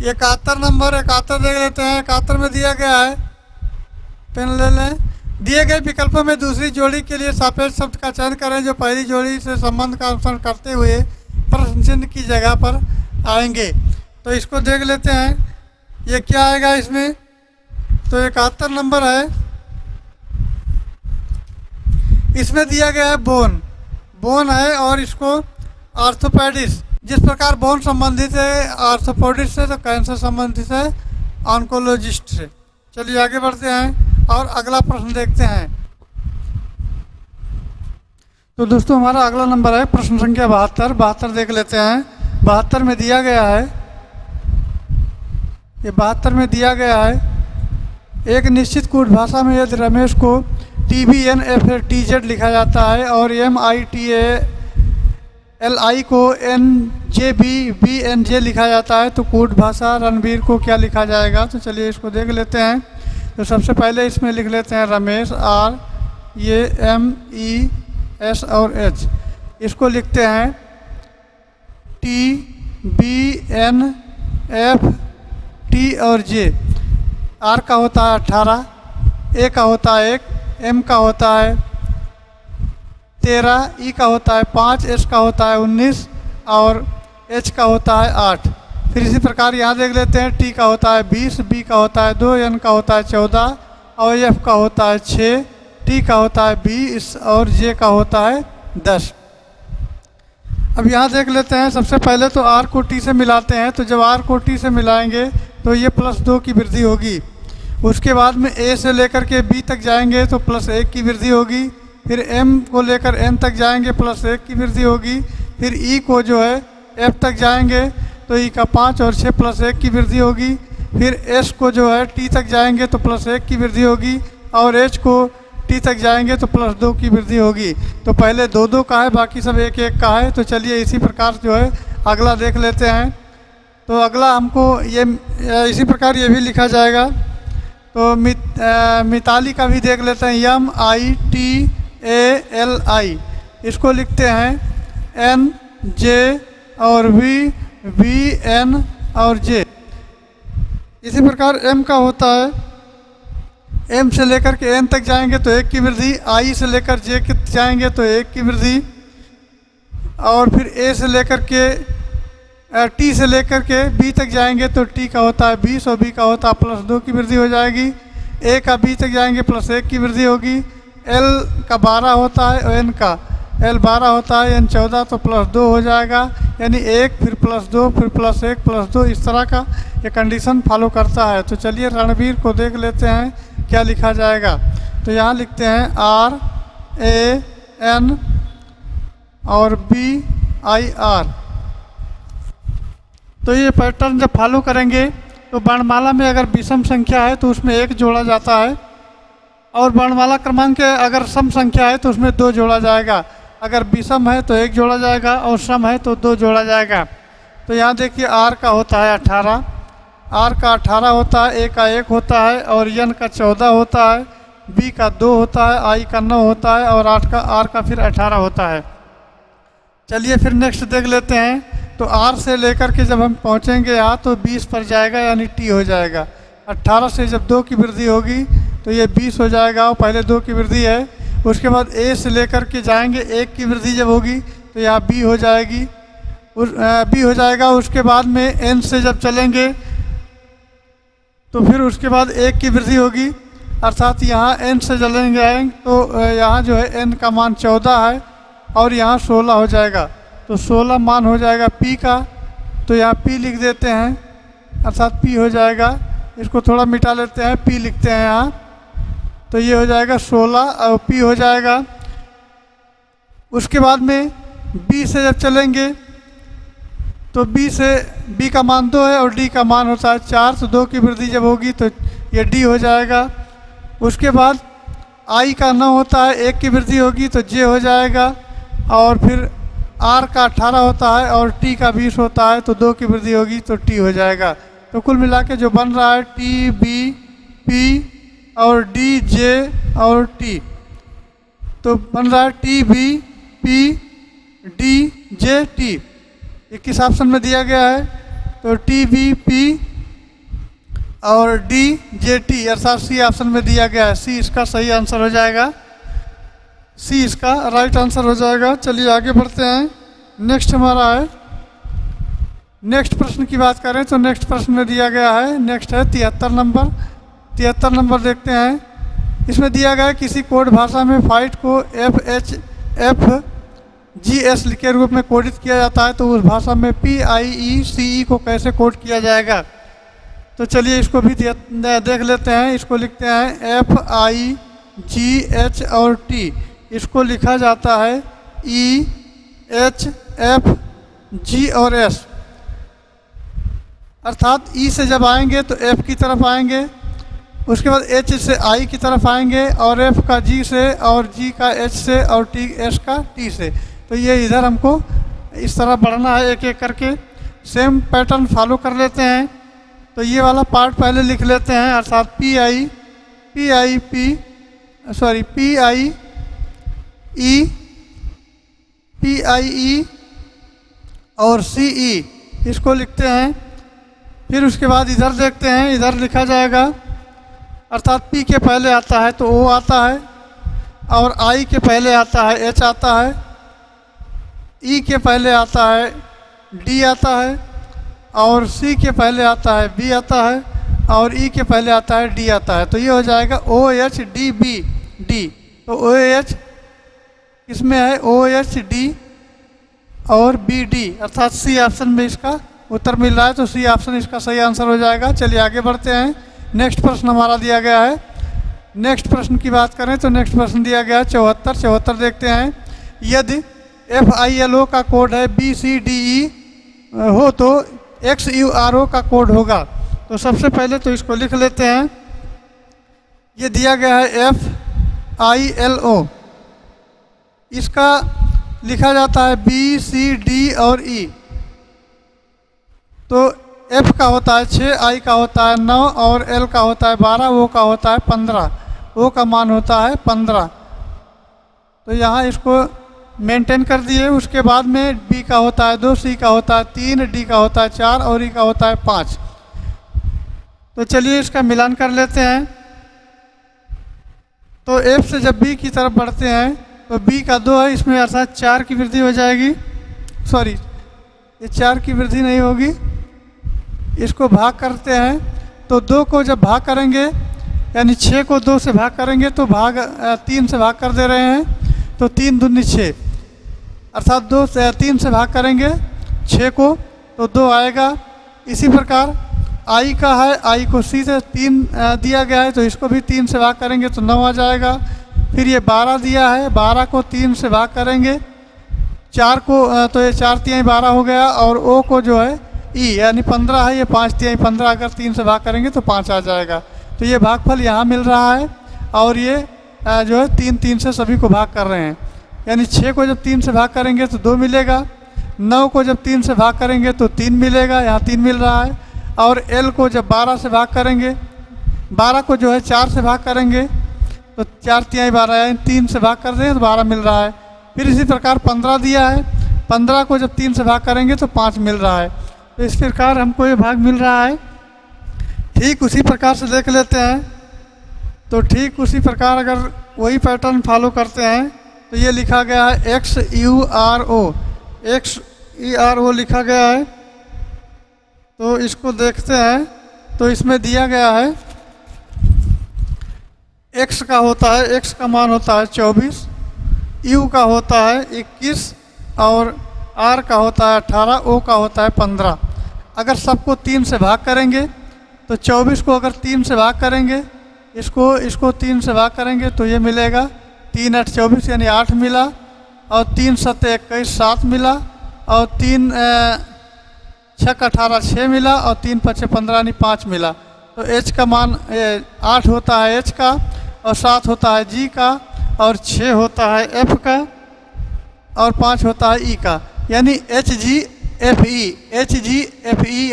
71 नंबर। 71 देख लेते हैं। 71 में दिया गया है, पेन ले लें। दिए गए विकल्पों में दूसरी जोड़ी के लिए सापेक्ष शब्द का चयन करें जो पहली जोड़ी से संबंध का अनुसरण करते हुए प्रश्न चिन्ह की जगह पर आएंगे। तो इसको देख लेते हैं, ये क्या आएगा इसमें। तो 71 नंबर है, इसमें दिया गया है बोन है और इसको आर्थोपेडिस, जिस प्रकार बोन संबंधित है आर्थोपोडिस से तो कैंसर संबंधित है ऑन्कोलॉजिस्ट से। चलिए आगे बढ़ते हैं और अगला प्रश्न देखते हैं। तो दोस्तों हमारा अगला नंबर है प्रश्न संख्या 72। 72 देख लेते हैं। 72 में दिया गया है, ये 72 में दिया गया है, एक निश्चित कोड भाषा में यदि रमेश को TBNFTZ लिखा जाता है और MITALI को NJBBNJ लिखा जाता है तो कोड भाषा रणबीर को क्या लिखा जाएगा। तो चलिए इसको देख लेते हैं। तो सबसे पहले इसमें लिख लेते हैं रमेश, R, ये MES और H, इसको लिखते हैं TBNFT और J। R का होता है 18, A का होता है 1, M का होता है 13, E का होता है 5, S का होता है 19 और H का होता है 8। फिर इसी प्रकार यहाँ देख लेते हैं, T का होता है 20, B का होता है 2, N का होता है 14 और F का होता है 6, T का होता है 20 और J का होता है 10। अब यहाँ देख लेते हैं, सबसे पहले तो R को T से मिलाते हैं। तो जब R को T से मिलाएंगे तो ये +2 की वृद्धि होगी। उसके बाद में A से लेकर के B तक जाएंगे तो +1 की वृद्धि होगी। फिर M को लेकर N तक जाएंगे +1 की वृद्धि होगी। फिर E को जो है F तक जाएंगे तो E का 5 और 6 +1 की वृद्धि होगी। फिर S को जो है T तक जाएंगे तो +1 की वृद्धि होगी और H को T तक जाएंगे तो +2 की वृद्धि होगी। तो पहले 2-2 का है, बाकी सब 1-1 का है। तो चलिए इसी प्रकार जो है अगला देख लेते हैं। तो अगला हमको ये इसी प्रकार ये भी लिखा जाएगा। तो मिताली का भी देख लेते हैं, MITALI, इसको लिखते हैं NJ और VN और J। इसी प्रकार M का होता है, M से लेकर के N तक जाएंगे तो 1 की वृद्धि, I से लेकर J तक जाएंगे तो 1 की वृद्धि और फिर A से लेकर के T से लेकर के B तक जाएंगे तो T का होता है 20 और B का होता है +2 की वृद्धि हो जाएगी। A का B तक जाएंगे +1 की वृद्धि होगी। L का 12 होता है और N का L 12 होता है, N 14 तो +2 हो जाएगा, यानी 1 फिर +2 फिर +1 +2, इस तरह का ये कंडीशन फॉलो करता है। तो चलिए रणबीर को देख लेते हैं क्या लिखा जाएगा। तो यहाँ लिखते हैं RAN और BIR। तो ये पैटर्न जब फॉलो करेंगे तो वर्णमाला में अगर विषम संख्या है तो उसमें 1 जोड़ा जाता है और वर्णमाला क्रमांक अगर सम संख्या है तो उसमें 2 जोड़ा जाएगा। अगर विषम है तो 1 जोड़ा जाएगा और सम है तो 2 जोड़ा जाएगा। तो यहाँ देखिए R का होता है 18, R का 18 होता है, A का 1 होता है और N का 14 होता है, B का 2 होता है, I का 9 होता है और R का फिर 18 होता है। चलिए फिर नेक्स्ट देख लेते हैं। तो R से लेकर के जब हम पहुँचेंगे यहाँ तो 20 पर जाएगा यानी T हो जाएगा। 18 से जब 2 की वृद्धि होगी तो ये 20 हो जाएगा और पहले 2 की वृद्धि है। उसके बाद A से लेकर के जाएंगे 1 की वृद्धि जब होगी तो यहाँ B हो जाएगी, B हो जाएगा। उसके बाद में N से जब चलेंगे तो फिर उसके बाद 1 की वृद्धि होगी, अर्थात यहाँ N से चलेंगे तो यहाँ जो है N का मान 14 है और यहाँ 16 हो जाएगा। तो 16 मान हो जाएगा P का, तो यहाँ P लिख देते हैं, अर्थात P हो जाएगा। इसको थोड़ा मिटा लेते हैं, P लिखते हैं यहाँ, तो ये हो जाएगा 16 और P हो जाएगा। उसके बाद में B से जब चलेंगे तो B का मान 2 है और D का मान होता है 4, तो 2 की वृद्धि जब होगी तो ये D हो जाएगा। उसके बाद I का 9 होता है, 1 की वृद्धि होगी तो J हो जाएगा और फिर R का 18 होता है और T का 20 होता है तो 2 की वृद्धि होगी तो T हो जाएगा। तो कुल मिला के जो बन रहा है T, B, P और D, J और T, तो बन रहा है T, B, P, D, J, T। 21 option में दिया गया है तो T, B, P और D, J, T, अर्थात C ऑप्शन में दिया गया है। C इसका सही आंसर हो जाएगा, C इसका राइट आंसर हो जाएगा। चलिए आगे बढ़ते हैं। नेक्स्ट हमारा है, नेक्स्ट प्रश्न की बात करें तो नेक्स्ट प्रश्न में दिया गया है, नेक्स्ट है 73 नंबर। 73 नंबर देखते हैं। इसमें दिया गया है किसी कोड भाषा में फाइट को FHFGS के रूप में कोडित किया जाता है तो उस भाषा में PIECE को कैसे कोड किया जाएगा। तो चलिए इसको भी देख लेते हैं। इसको लिखते हैं FIGH और T, इसको लिखा जाता है ई, एच, एफ, जी और एस। अर्थात ई से जब आएंगे तो एफ की तरफ आएंगे, उसके बाद एच से आई की तरफ आएंगे, और एफ का जी से, और जी का एच से, और टी एस का टी से। तो ये इधर हमको इस तरह बढ़ना है एक एक करके। सेम पैटर्न फॉलो कर लेते हैं। तो ये वाला पार्ट पहले लिख लेते हैं, अर्थात पी आई ई और सी ई, इसको लिखते हैं। फिर उसके बाद इधर देखते हैं, इधर लिखा जाएगा, अर्थात पी के पहले आता है तो ओ आता है, और आई के पहले आता है एच आता है, ई के पहले आता है डी आता है, और सी के पहले आता है बी आता है, और ई के पहले आता है डी आता है। तो ये हो जाएगा O H D B D. तो ओ एच इसमें है ओ एच डी और बी डी, अर्थात सी ऑप्शन में इसका उत्तर मिल रहा है। तो सी ऑप्शन इसका सही आंसर हो जाएगा। चलिए आगे बढ़ते हैं। नेक्स्ट प्रश्न हमारा दिया गया है। नेक्स्ट प्रश्न की बात करें तो नेक्स्ट प्रश्न दिया गया है 74 देखते हैं। यदि FILO का कोड है BCDE हो तो XURO का कोड होगा। तो सबसे पहले तो इसको लिख लेते हैं। ये दिया गया है FILO, इसका लिखा जाता है BCD और E। तो F का होता है 6, I का होता है 9, और L का होता है 12, O का होता है 15, O का मान होता है 15। तो यहाँ इसको मेंटेन कर दिए। उसके बाद में B का होता है 2, C का होता है 3, D का होता है 4 और E का होता है 5। तो चलिए इसका मिलान कर लेते हैं। तो F से जब B की तरफ बढ़ते हैं तो B का 2 है, इसमें अर्थात 4 की वृद्धि हो जाएगी। सॉरी, ये 4 की वृद्धि नहीं होगी। इसको भाग करते हैं तो 2 को जब भाग करेंगे, यानी 6 को 2 से भाग करेंगे तो 3 से भाग कर दे रहे हैं। तो 3 दूनी 6, अर्थात 2 से 3 से भाग करेंगे 6 को तो 2 आएगा। इसी प्रकार आई का है, आई को सी से 3 दिया गया है तो इसको भी 3 से भाग करेंगे तो 9 आ जाएगा। फिर ये 12 दिया है, 12 को 3 से भाग करेंगे 4 को, तो ये 4 तिहाई 12 हो गया। और ओ को जो है ई यानी 15 है, ये 5 तिहाई 15, अगर 3 से भाग करेंगे तो 5 आ जाएगा। तो ये भागफल यहाँ मिल रहा है, और ये जो है 3 से सभी को भाग कर रहे हैं। यानी 6 को जब 3 से भाग करेंगे तो 2 मिलेगा, 9 को जब 3 से भाग करेंगे तो 3 मिलेगा, यहाँ 3 मिल रहा है। और L को जब 12 से भाग करेंगे, 12 को जो है 4 से भाग करेंगे तो 4 तिहाई 12, यानी 3 से भाग कर दें तो 12 मिल रहा है। फिर इसी प्रकार 15 दिया है, 15 को जब 3 से भाग करेंगे तो 5 मिल रहा है। तो इस प्रकार हमको ये भाग मिल रहा है। ठीक उसी प्रकार से देख लेते हैं। तो ठीक उसी प्रकार अगर वही पैटर्न फॉलो करते हैं तो ये लिखा गया है XURO लिखा गया है। तो इसको देखते हैं। तो इसमें दिया गया है X का होता है, X का मान होता है 24, U का होता है 21, और R का होता है 18, O का होता है 15। अगर सबको 3 से भाग करेंगे तो 24 को अगर 3 से भाग करेंगे, इसको 3 से भाग करेंगे तो ये मिलेगा 3 8 24 यानी 8 मिला, और 3 7 21 7 मिला, और 3 6 18 6 मिला, और 3 5 15 यानी 5 मिला। तो H का मान 8 होता है H का, और 7 होता है G का, और 6 होता है F का, और 5 होता है E का, यानी HGFE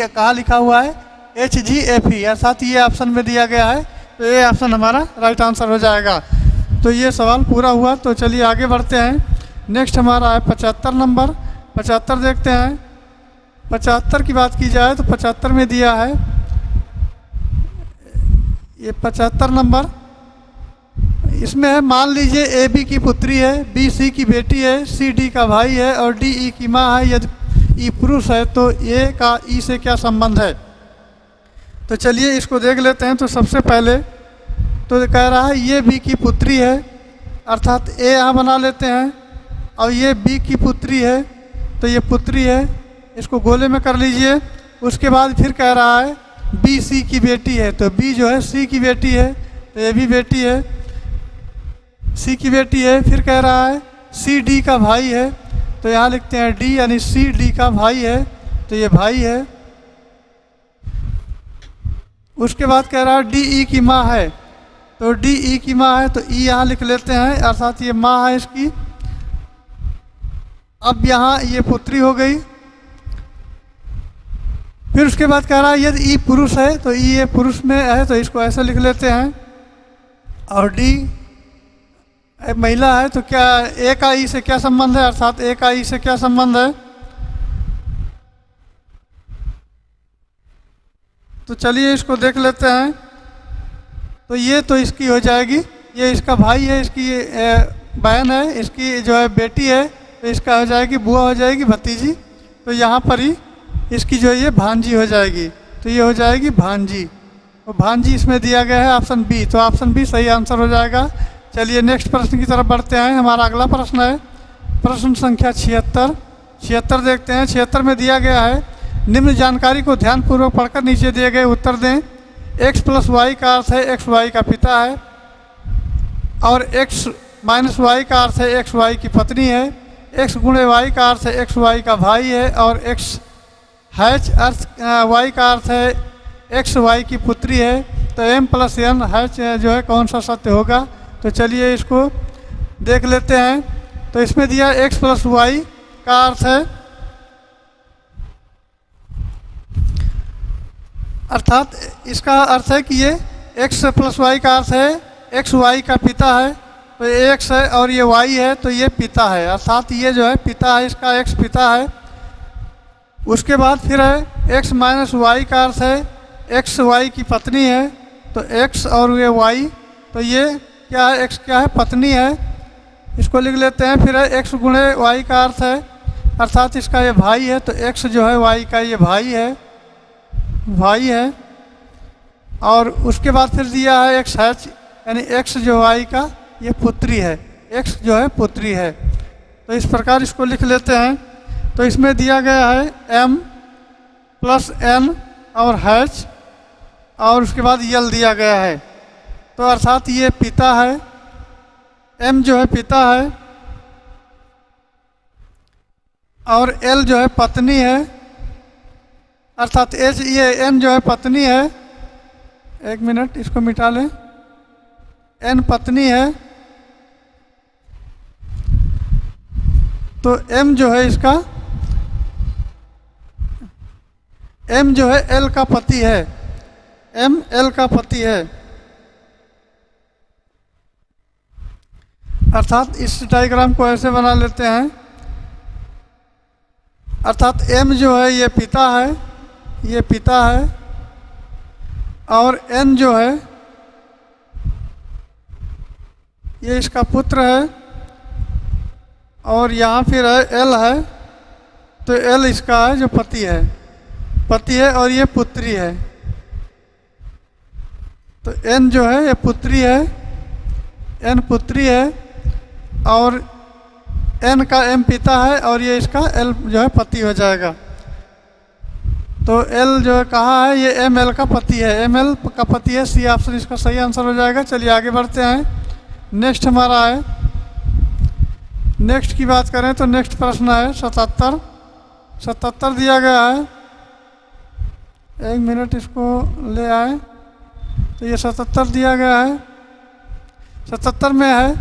कहाँ लिखा हुआ है HGFE, अर्थात ये ऑप्शन में दिया गया है। तो ये ऑप्शन हमारा राइट आंसर हो जाएगा। तो ये सवाल पूरा हुआ। तो चलिए आगे बढ़ते हैं। नेक्स्ट हमारा है 75 नंबर। 75 देखते हैं। 75 की बात की जाए तो 75 में दिया है ये 75 नंबर। इसमें है, मान लीजिए AB की पुत्री है, BC की बेटी है, CD का भाई है, और DE की माँ है। यदि E पुरुष है तो A का E से क्या संबंध है। तो चलिए इसको देख लेते हैं। तो सबसे पहले तो कह रहा है ये B की पुत्री है, अर्थात A यहाँ बना लेते हैं, और ये B की पुत्री है तो ये पुत्री है, इसको गोले में कर लीजिए। उसके बाद फिर कह रहा है B C की बेटी है, तो B जो है C की बेटी है, तो ये भी बेटी है, C की बेटी है। फिर कह रहा है सी डी का भाई है, तो यहाँ लिखते हैं डी, यानी सी डी का भाई है, तो ये भाई है। उसके बाद कह रहा है डी ई की माँ है, तो डी ई की माँ है तो ई यहाँ लिख लेते हैं, अर्थात ये माँ है इसकी। अब यहाँ ये पुत्री हो गई। फिर उसके बाद कह रहा है यदि ई पुरुष है, तो ई ये पुरुष में है तो इसको ऐसे लिख लेते हैं। और डी महिला है, तो क्या ए का ई से क्या संबंध है, अर्थात ए का ई से क्या संबंध है। तो चलिए इसको देख लेते हैं। तो ये तो इसकी हो जाएगी, ये इसका भाई है, इसकी बहन है, इसकी जो है बेटी है, तो इसका हो जाएगी बुआ, हो जाएगी भतीजी। तो यहाँ पर ही इसकी जो है ये भांजी हो जाएगी, तो ये हो जाएगी भांजी। तो भांजी इसमें दिया गया है ऑप्शन बी, तो ऑप्शन बी सही आंसर हो जाएगा। चलिए नेक्स्ट प्रश्न की तरफ बढ़ते हैं। हमारा अगला प्रश्न है प्रश्न संख्या 76 देखते हैं। 76 में दिया गया है निम्न जानकारी को ध्यानपूर्वक पढ़कर नीचे दिए गए उत्तर दें। x प्लस वाई का अर्थ है x वाई का पिता है, और x माइनस वाई का अर्थ है x वाई की पत्नी है, x गुणे वाई का अर्थ है x वाई का भाई है, और x हैच अर्थ वाई का अर्थ है x वाई की पुत्री है। तो m प्लस n हैच जो है कौन सा सत्य होगा। तो चलिए इसको देख लेते हैं। तो इसमें दिया x प्लस वाई का अर्थ है, अर्थात इसका अर्थ है कि ये x प्लस वाई का अर्थ है x वाई का पिता है, तो ये x है और ये y है, तो ये पिता है, अर्थात ये जो है पिता है, इसका x पिता है। उसके बाद फिर है x माइनस वाई का अर्थ है x वाई की पत्नी है, तो x और ये y, तो ये क्या है, x क्या है, पत्नी है, इसको लिख लेते हैं। फिर है x गुणे y का अर्थ है, अर्थात इसका ये भाई है, तो x जो है y का ये भाई है। और उसके बाद फिर दिया है x हैच, यानी x जो y का ये पुत्री है, x जो है पुत्री है। तो इस प्रकार इसको लिख लेते हैं। तो इसमें दिया गया है m प्लस n और हैच, और उसके बाद यल दिया गया है, तो अर्थात ये पिता है, m जो है पिता है, और l जो है पत्नी है, अर्थात एच ये n जो है पत्नी है। एक मिनट इसको मिटा लें, n पत्नी है, तो m जो है इसका, m जो है l का पति है, m l का पति है, अर्थात इस डायग्राम को ऐसे बना लेते हैं। अर्थात m जो है ये पिता है, ये पिता है, और n जो है ये इसका पुत्र है, और यहाँ फिर है l है, तो l इसका है जो पति है, और ये पुत्री है। तो n जो है ये पुत्री है, n पुत्री है, और n का m पिता है, और ये इसका l जो है पति हो जाएगा। तो l जो है कहाँ है, ये m l का पति है, m l का पति है, सी ऑप्शन इसका सही आंसर हो जाएगा। चलिए आगे बढ़ते हैं। नेक्स्ट हमारा है, नेक्स्ट की बात करें तो नेक्स्ट प्रश्न है 77 दिया गया है। एक मिनट इसको ले आए। तो ये 77 दिया गया है। 77 में है,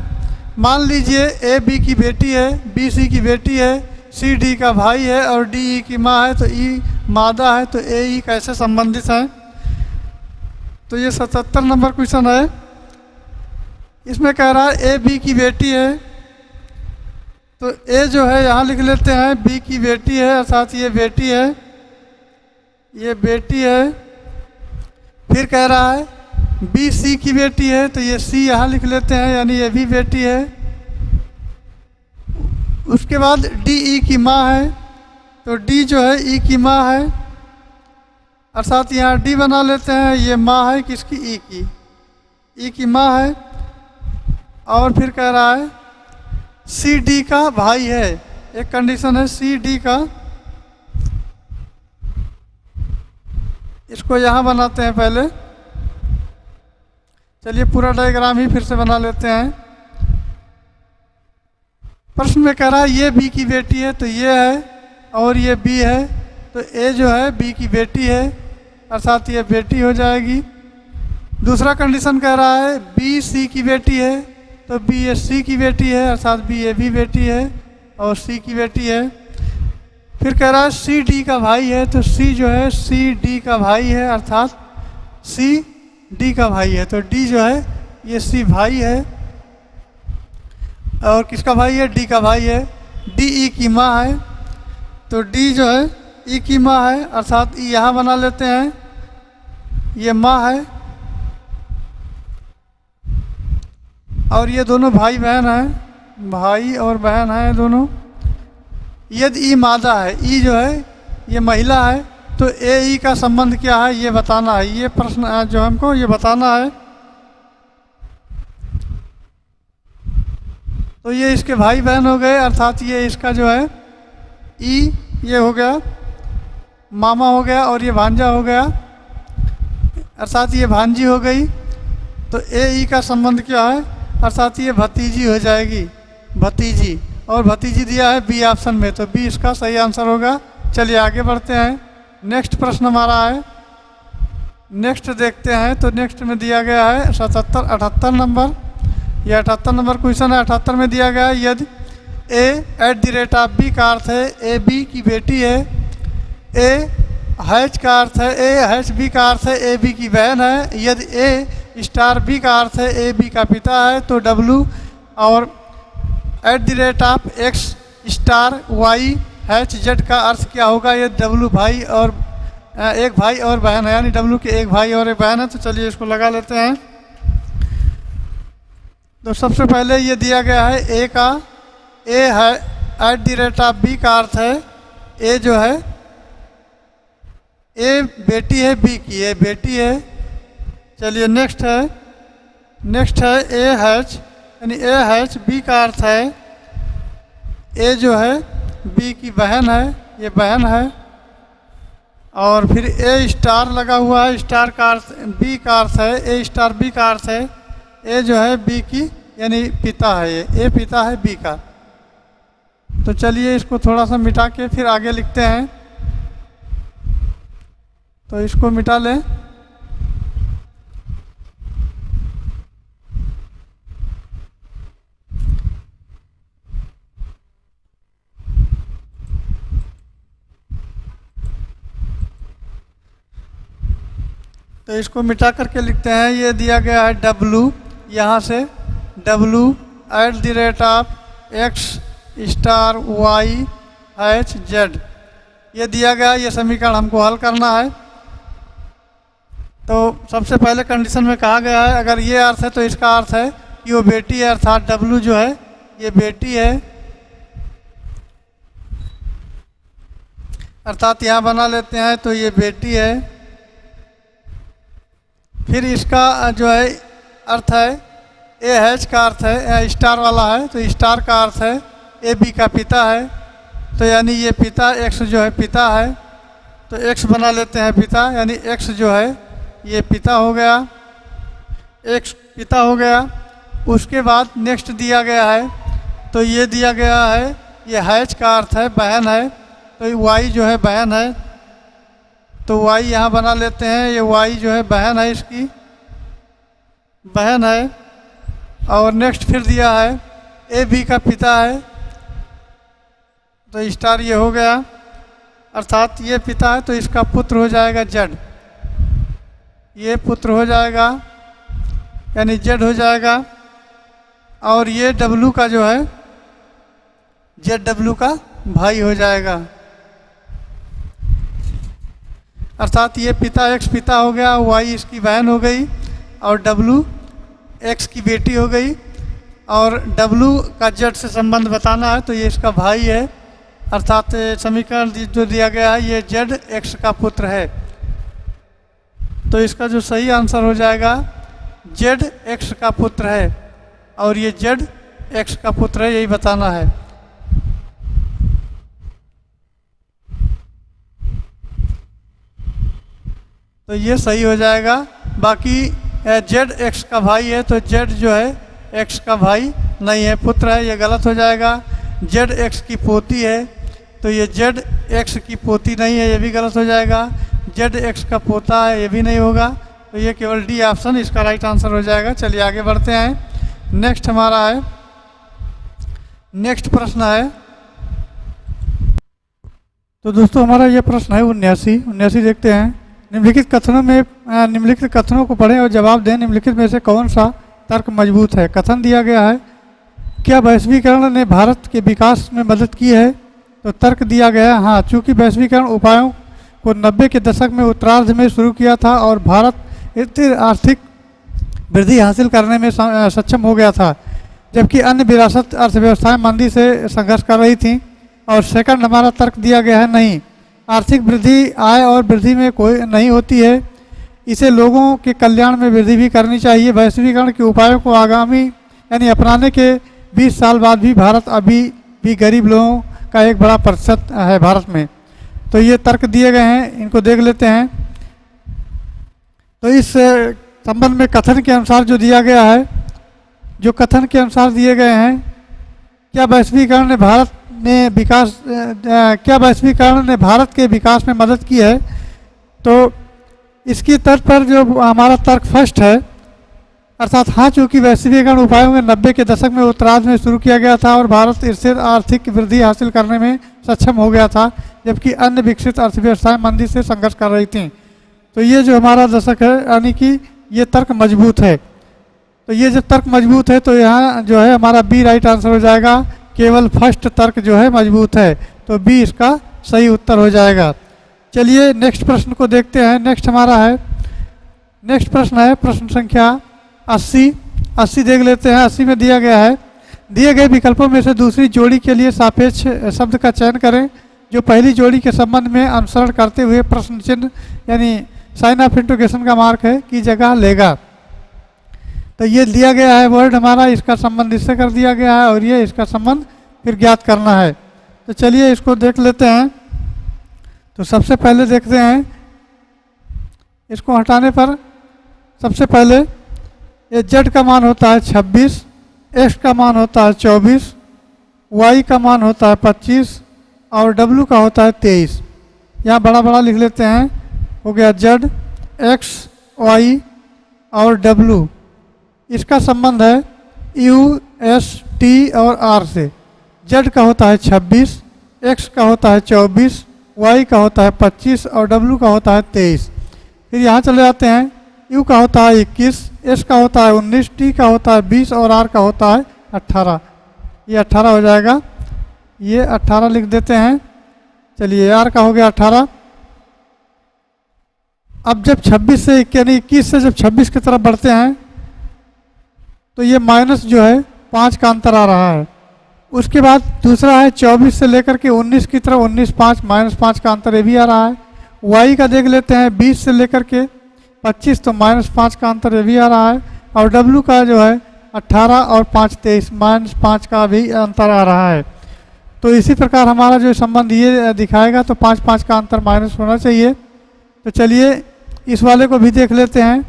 मान लीजिए ए बी की बेटी है, बी सी की बेटी है, सी डी का भाई है, और डी ई की माँ है, तो ई मादा है, तो ए ई कैसे संबंधित है। तो ये 77 नंबर क्वेश्चन है। इसमें कह रहा है ए बी की बेटी है, तो ए जो है यहाँ लिख लेते हैं, बी की बेटी है, अर्थात ये बेटी है, ये बेटी है। फिर कह रहा है बी सी की बेटी है, तो ये सी यहाँ लिख लेते हैं, यानी ये भी बेटी है। उसके बाद डी ई की माँ है, तो डी जो है ई की माँ है, अर्थात यहाँ डी बना लेते हैं, ये माँ है किसकी, ई की माँ है। और फिर कह रहा है सी डी का भाई है, एक कंडीशन है सी डी का, इसको यहाँ बनाते हैं पहले। चलिए पूरा डायग्राम ही फिर से बना लेते हैं। प्रश्न में कह रहा है ये बी की बेटी है तो ये है, और ये बी है तो ए जो है बी की बेटी है, अर्थात ये बेटी हो जाएगी। दूसरा कंडीशन कह रहा है बी सी की बेटी है तो बी ए सी की बेटी है, अर्थात बी ए बी बेटी है और सी की बेटी है। फिर कह रहा है सी डी का भाई है तो सी जो है सी डी का भाई है, अर्थात सी डी का भाई है, तो डी जो है ये सी भाई है। और किसका भाई है? डी का भाई है। डी ई की माँ है तो डी जो है ई की माँ है, अर्थात ई यहाँ बना लेते हैं, ये माँ है। और ये दोनों भाई बहन हैं, भाई और बहन हैं दोनों। यदि ई मादा है, ई जो है ये महिला है, तो ए ई का संबंध क्या है ये बताना है। ये प्रश्न जो हमको ये बताना है। तो ये इसके भाई बहन हो गए, अर्थात ये इसका जो है ई ये हो गया मामा हो गया, और ये भांजा हो गया, अर्थात ये भांजी हो गई। तो ए ई का संबंध क्या है? अर्थात ये भतीजी हो जाएगी, भतीजी। और भतीजी दिया है बी ऑप्शन में, तो बी इसका सही आंसर होगा। चलिए आगे बढ़ते हैं। नेक्स्ट प्रश्न हमारा है, नेक्स्ट देखते हैं। तो नेक्स्ट में दिया गया है 78 नंबर, यह 78 नंबर क्वेश्चन है। 78 में दिया गया है यदि a@b का अर्थ है ए बी की बेटी है, ए हैच का अर्थ है ए हैच बी का अर्थ है ए बी की बहन है, यदि ए स्टार बी का अर्थ है ए बी का पिता है, तो डब्लू और @x star Y hatch Z का अर्थ क्या होगा? ये डब्लू भाई और एक भाई और बहन है, यानी डब्लू के एक भाई और एक बहन है। तो चलिए इसको लगा लेते हैं। तो सबसे पहले ये दिया गया है ए का, ए है @b का अर्थ है ए जो है ए बेटी है बी की, ए बेटी है। चलिए नेक्स्ट है, नेक्स्ट है ए हैच, यानी ए हैच बी का अर्थ है ए जो है बी की बहन है, ये बहन है। और फिर ए स्टार लगा हुआ है, स्टार का अर्थ बी का अर्थ है ए स्टार बी का अर्थ है ए जो है बी की यानी पिता है, ये ए पिता है बी का। तो चलिए इसको थोड़ा सा मिटा के फिर आगे लिखते हैं। तो इसको मिटा लें। तो इसको मिटा करके लिखते हैं। ये दिया गया है डब्लू, यहाँ से W @x star Y hatch Z, ये दिया गया। ये समीकरण हमको हल करना है। तो सबसे पहले कंडीशन में कहा गया है अगर ये अर्थ है तो इसका अर्थ है कि वो बेटी है, अर्थात डब्लू जो है ये बेटी है, अर्थात यहाँ बना लेते हैं तो ये बेटी है। फिर इसका जो है अर्थ है ए हैच का अर्थ है स्टार वाला है, तो स्टार का अर्थ है ए बी का पिता है, तो यानी ये पिता एक्स जो है पिता है, तो एक्स बना लेते हैं पिता, यानी एक्स जो है ये पिता हो गया, एक्स पिता हो गया। उसके बाद नेक्स्ट दिया गया है, तो ये दिया गया है ये हैच का अर्थ है बहन है, तो वाई जो है बहन है, तो वाई यहाँ बना लेते हैं, ये वाई जो है बहन है, इसकी बहन है। और नेक्स्ट फिर दिया है ए बी का पिता है, तो स्टार ये हो गया, अर्थात ये पिता है तो इसका पुत्र हो जाएगा जेड, ये पुत्र हो जाएगा यानी जेड हो जाएगा। और ये डब्लू का जो है जेड डब्लू का भाई हो जाएगा, अर्थात ये पिता एक्स पिता हो गया, वाई इसकी बहन हो गई और डब्लू एक्स की बेटी हो गई। और डब्लू का जेड से संबंध बताना है तो ये इसका भाई है, अर्थात समीकरण जो दिया गया है ये जेड एक्स का पुत्र है, तो इसका जो सही आंसर हो जाएगा जेड एक्स का पुत्र है, और ये जेड एक्स का पुत्र है, यही बताना है। तो ये सही हो जाएगा। बाकी जेड एक्स का भाई है तो जेड जो है एक्स का भाई नहीं है, पुत्र है, ये गलत हो जाएगा। जेड एक्स की पोती है, तो ये जेड एक्स की पोती नहीं है, ये भी गलत हो जाएगा। जेड एक्स का पोता है, ये भी नहीं होगा। तो ये केवल डी ऑप्शन इसका राइट आंसर हो जाएगा। चलिए आगे बढ़ते हैं। नेक्स्ट हमारा है, नेक्स्ट प्रश्न है, तो दोस्तों हमारा ये प्रश्न है 79 देखते हैं। निम्नलिखित कथनों में निम्नलिखित कथनों को पढ़ें और जवाब दें। निम्नलिखित में से कौन सा तर्क मजबूत है? कथन दिया गया है, क्या वैश्वीकरण ने भारत के विकास में मदद की है? तो तर्क दिया गया है, हाँ, चूंकि वैश्वीकरण उपायों को 90 के दशक में उत्तरार्ध में शुरू किया था और भारत स्थिर आर्थिक वृद्धि हासिल करने में सक्षम हो गया था, जबकि अन्य विरासत अर्थव्यवस्थाएं मंदी से संघर्ष कर रही थीं। और सेकंड हमारा तर्क दिया गया है, नहीं, आर्थिक वृद्धि आय और वृद्धि में कोई नहीं होती है, इसे लोगों के कल्याण में वृद्धि भी करनी चाहिए। वैश्वीकरण के उपायों को आगामी यानी अपनाने के 20 साल बाद भी भारत अभी भी गरीब लोगों का एक बड़ा प्रतिशत है भारत में। तो ये तर्क दिए गए हैं, इनको देख लेते हैं। तो इस संबंध में कथन के अनुसार जो दिया गया है, जो कथन के अनुसार दिए गए हैं, क्या वैश्वीकरण ने भारत के विकास में मदद की है? तो इसकी तर्क पर जो हमारा तर्क फर्स्ट है, अर्थात हाँ, चूंकि वैश्वीकरण उपायों में 90 के दशक में उत्तरार्ध में शुरू किया गया था और भारत स्थिर आर्थिक वृद्धि हासिल करने में सक्षम हो गया था, जबकि अन्य विकसित अर्थव्यवस्थाएं मंदी से संघर्ष कर रही थीं। तो ये जो हमारा दशक है, यानी कि ये तर्क मजबूत है। तो ये जब तर्क मजबूत है तो यहाँ जो है हमारा बी राइट आंसर हो जाएगा। केवल फर्स्ट तर्क जो है मजबूत है, तो बी इसका सही उत्तर हो जाएगा। चलिए नेक्स्ट प्रश्न को देखते हैं। नेक्स्ट हमारा है, नेक्स्ट प्रश्न है प्रश्न संख्या 80 देख लेते हैं। 80 में दिया गया है, दिए गए विकल्पों में से दूसरी जोड़ी के लिए सापेक्ष शब्द का चयन करें जो पहली जोड़ी के संबंध में अनुसरण करते हुए प्रश्न चिन्ह यानी साइन ऑफ इंटरोगेशन का मार्क है की जगह लेगा। तो ये दिया गया है वर्ड हमारा, इसका संबंध इससे कर दिया गया है और ये इसका संबंध फिर ज्ञात करना है। तो चलिए इसको देख लेते हैं। तो सबसे पहले देखते हैं, इसको हटाने पर सबसे पहले ये जेड का मान होता है 26, एक्स का मान होता है 24, वाई का मान होता है 25 और डब्लू का होता है 23। यहाँ बड़ा बड़ा लिख लेते हैं, हो गया जेड, एक्स, वाई और डब्लू। इसका संबंध है यू, एस, टी और आर से। जेड का होता है 26, एक्स का होता है 24, वाई का होता है 25 और डब्लू का होता है 23। फिर यहाँ चले जाते हैं, यू का होता है 21, एस का होता है 19, टी का होता है 20 और आर का होता है 18। ये 18 हो जाएगा, ये 18 लिख देते हैं। चलिए आर का हो गया 18। अब जब 26 से यानी 21 से जब 26 की तरफ बढ़ते हैं तो ये माइनस जो है 5 का अंतर आ रहा है। उसके बाद दूसरा है 24 से लेकर के 19 की तरफ 19, 5 माइनस 5 का अंतर ये भी आ रहा है। वाई का देख लेते हैं 20 से लेकर के 25 तो माइनस 5 का अंतर ये भी आ रहा है। और डब्लू का जो है 18 और 5 23 माइनस 5 का भी अंतर आ रहा है। तो इसी प्रकार हमारा जो संबंध ये दिखाएगा तो 5 5 का अंतर माइनस होना चाहिए। तो चलिए इस वाले को भी देख लेते हैं।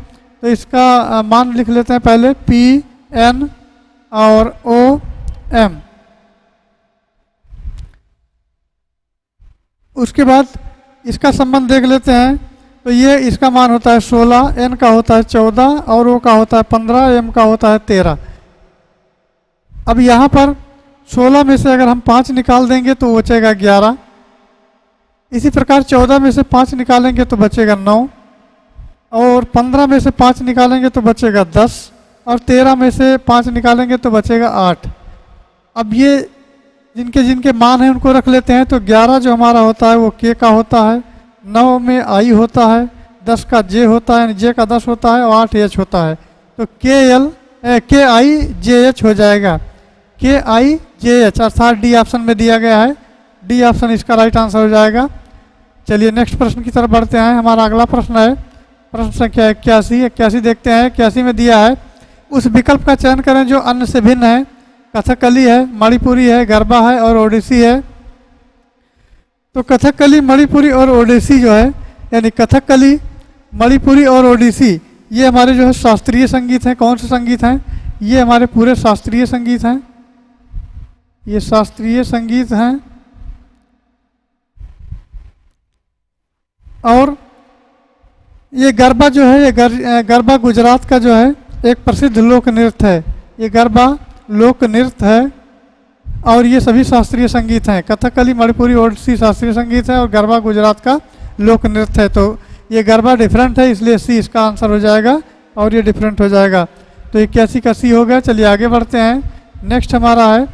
तो इसका मान लिख लेते हैं पहले पी एन और ओ एम। उसके बाद इसका संबंध देख लेते हैं। तो ये इसका मान होता है 16, एन का होता है 14 और ओ का होता है 15, एम का होता है 13। अब यहाँ पर 16 में से अगर हम 5 निकाल देंगे तो बचेगा 11। इसी प्रकार 14 में से 5 निकालेंगे तो बचेगा 9 और 15 में से 5 निकालेंगे तो बचेगा 10 और 13 में से 5 निकालेंगे तो बचेगा 8। अब ये जिनके जिनके मान हैं उनको रख लेते हैं। तो 11 जो हमारा होता है वो के का होता है, 9 में आई होता है, 10 का जे होता है यानी जे का 10 होता है और 8 एच होता है। तो के आई जे एच हो जाएगा, के आई जे एच अर्थात डी ऑप्शन में दिया गया है। डी ऑप्शन इसका राइट आंसर हो जाएगा। चलिए नेक्स्ट प्रश्न की तरफ बढ़ते हैं। हमारा अगला प्रश्न है प्रश्न संख्या 81 देखते हैं। 81 में दिया है, उस विकल्प का चयन करें जो अन्य से भिन्न है। कथकली है, मणिपुरी है, गरबा है और ओडिसी है। तो कथकली, मणिपुरी और ओडिसी जो है यानी कथकली, मणिपुरी और ओडिसी ये हमारे जो है शास्त्रीय संगीत हैं। कौन से संगीत हैं? ये हमारे पूरे शास्त्रीय संगीत हैं। ये शास्त्रीय संगीत हैं। और ये गरबा जो है, ये गरबा गुजरात का जो है एक प्रसिद्ध लोक नृत्य है। ये गरबा लोक नृत्य है और ये सभी शास्त्रीय संगीत हैं। कथकली, मणिपुरी, ओडिसी शास्त्रीय संगीत है और गरबा गुजरात का लोक नृत्य है। तो ये गरबा डिफरेंट है, इसलिए सी इसका आंसर हो जाएगा और ये डिफरेंट हो जाएगा। तो 81 का सी हो गया। चलिए आगे बढ़ते हैं। नेक्स्ट हमारा है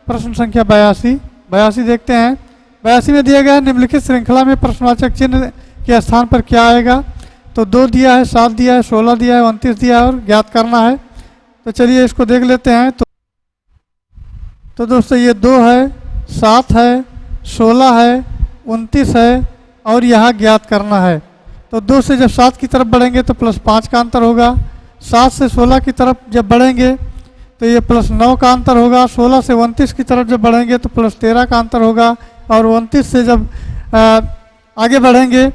प्रश्न संख्या 82 देखते हैं। 82 में दिया गया है निम्नलिखित श्रृंखला में प्रश्नवाचक चिन्ह के स्थान पर क्या आएगा। तो 2 दिया है, 7 दिया है, 16 दिया है, 29 दिया है और ज्ञात करना है। तो चलिए इसको देख लेते हैं। तो दोस्तों ये 2 है, 7 है, 16 है, 29 है और यहाँ ज्ञात करना है। तो 2 से जब 7 की तरफ बढ़ेंगे तो +5 का अंतर होगा। 7 से 16 की तरफ जब बढ़ेंगे तो ये +9 का अंतर होगा। 16 से 29 की तरफ जब बढ़ेंगे तो +13 का अंतर होगा। और 29 से जब आगे बढ़ेंगे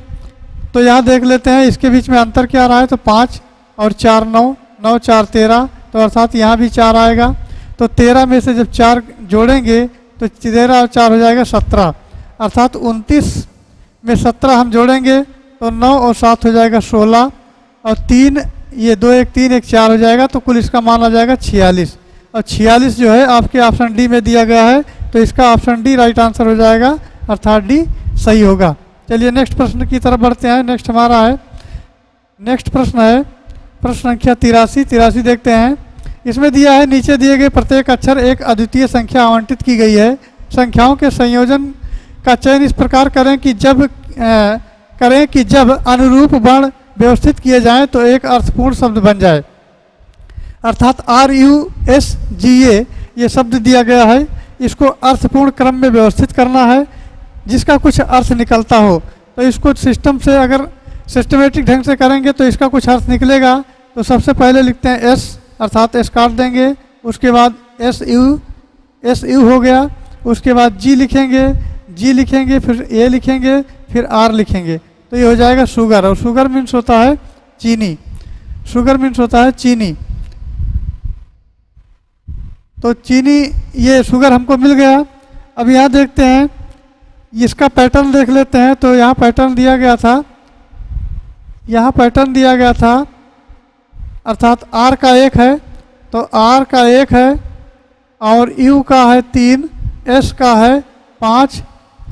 तो यहाँ देख लेते हैं इसके बीच में अंतर क्या रहा है। तो 5 और 4 9, 9 4 13, तो अर्थात यहाँ भी 4 आएगा। तो 13 में से जब 4 जोड़ेंगे तो 13 और 4 हो जाएगा 17, अर्थात 29 में 17 हम जोड़ेंगे तो 9 और 7 हो जाएगा 16 और 3, ये 2 1 3 1 4 हो जाएगा। तो कुल इसका मान आ जाएगा 46 और 46 जो है आपके ऑप्शन डी में दिया गया है। तो इसका ऑप्शन डी राइट आंसर हो जाएगा, अर्थात डी सही होगा। चलिए नेक्स्ट प्रश्न की तरफ बढ़ते हैं। नेक्स्ट हमारा है, नेक्स्ट प्रश्न है प्रश्न संख्या 83 देखते हैं। इसमें दिया है नीचे दिए गए प्रत्येक अक्षर एक अद्वितीय संख्या आवंटित की गई है। संख्याओं के संयोजन का चयन इस प्रकार करें कि जब अनुरूप वर्ण व्यवस्थित किए जाएं तो एक अर्थपूर्ण शब्द बन जाए। अर्थात RUSGA ये शब्द दिया गया है, इसको अर्थपूर्ण क्रम में व्यवस्थित करना है जिसका कुछ अर्थ निकलता हो। तो इसको सिस्टम से अगर सिस्टमेटिक ढंग से करेंगे तो इसका कुछ अर्थ निकलेगा। तो सबसे पहले लिखते हैं S, अर्थात S काट देंगे। उसके बाद SU हो गया। उसके बाद G लिखेंगे, फिर A लिखेंगे, फिर R लिखेंगे। तो ये हो जाएगा शुगर, और शुगर मीन्स होता है चीनी। शुगर मीन्स होता है चीनी। तो चीनी, ये शुगर हमको मिल गया। अब यहाँ देखते हैं, इसका पैटर्न देख लेते हैं। तो यहाँ पैटर्न दिया गया था, अर्थात R का 1 है, तो R का 1 है और U का है 3, S का है 5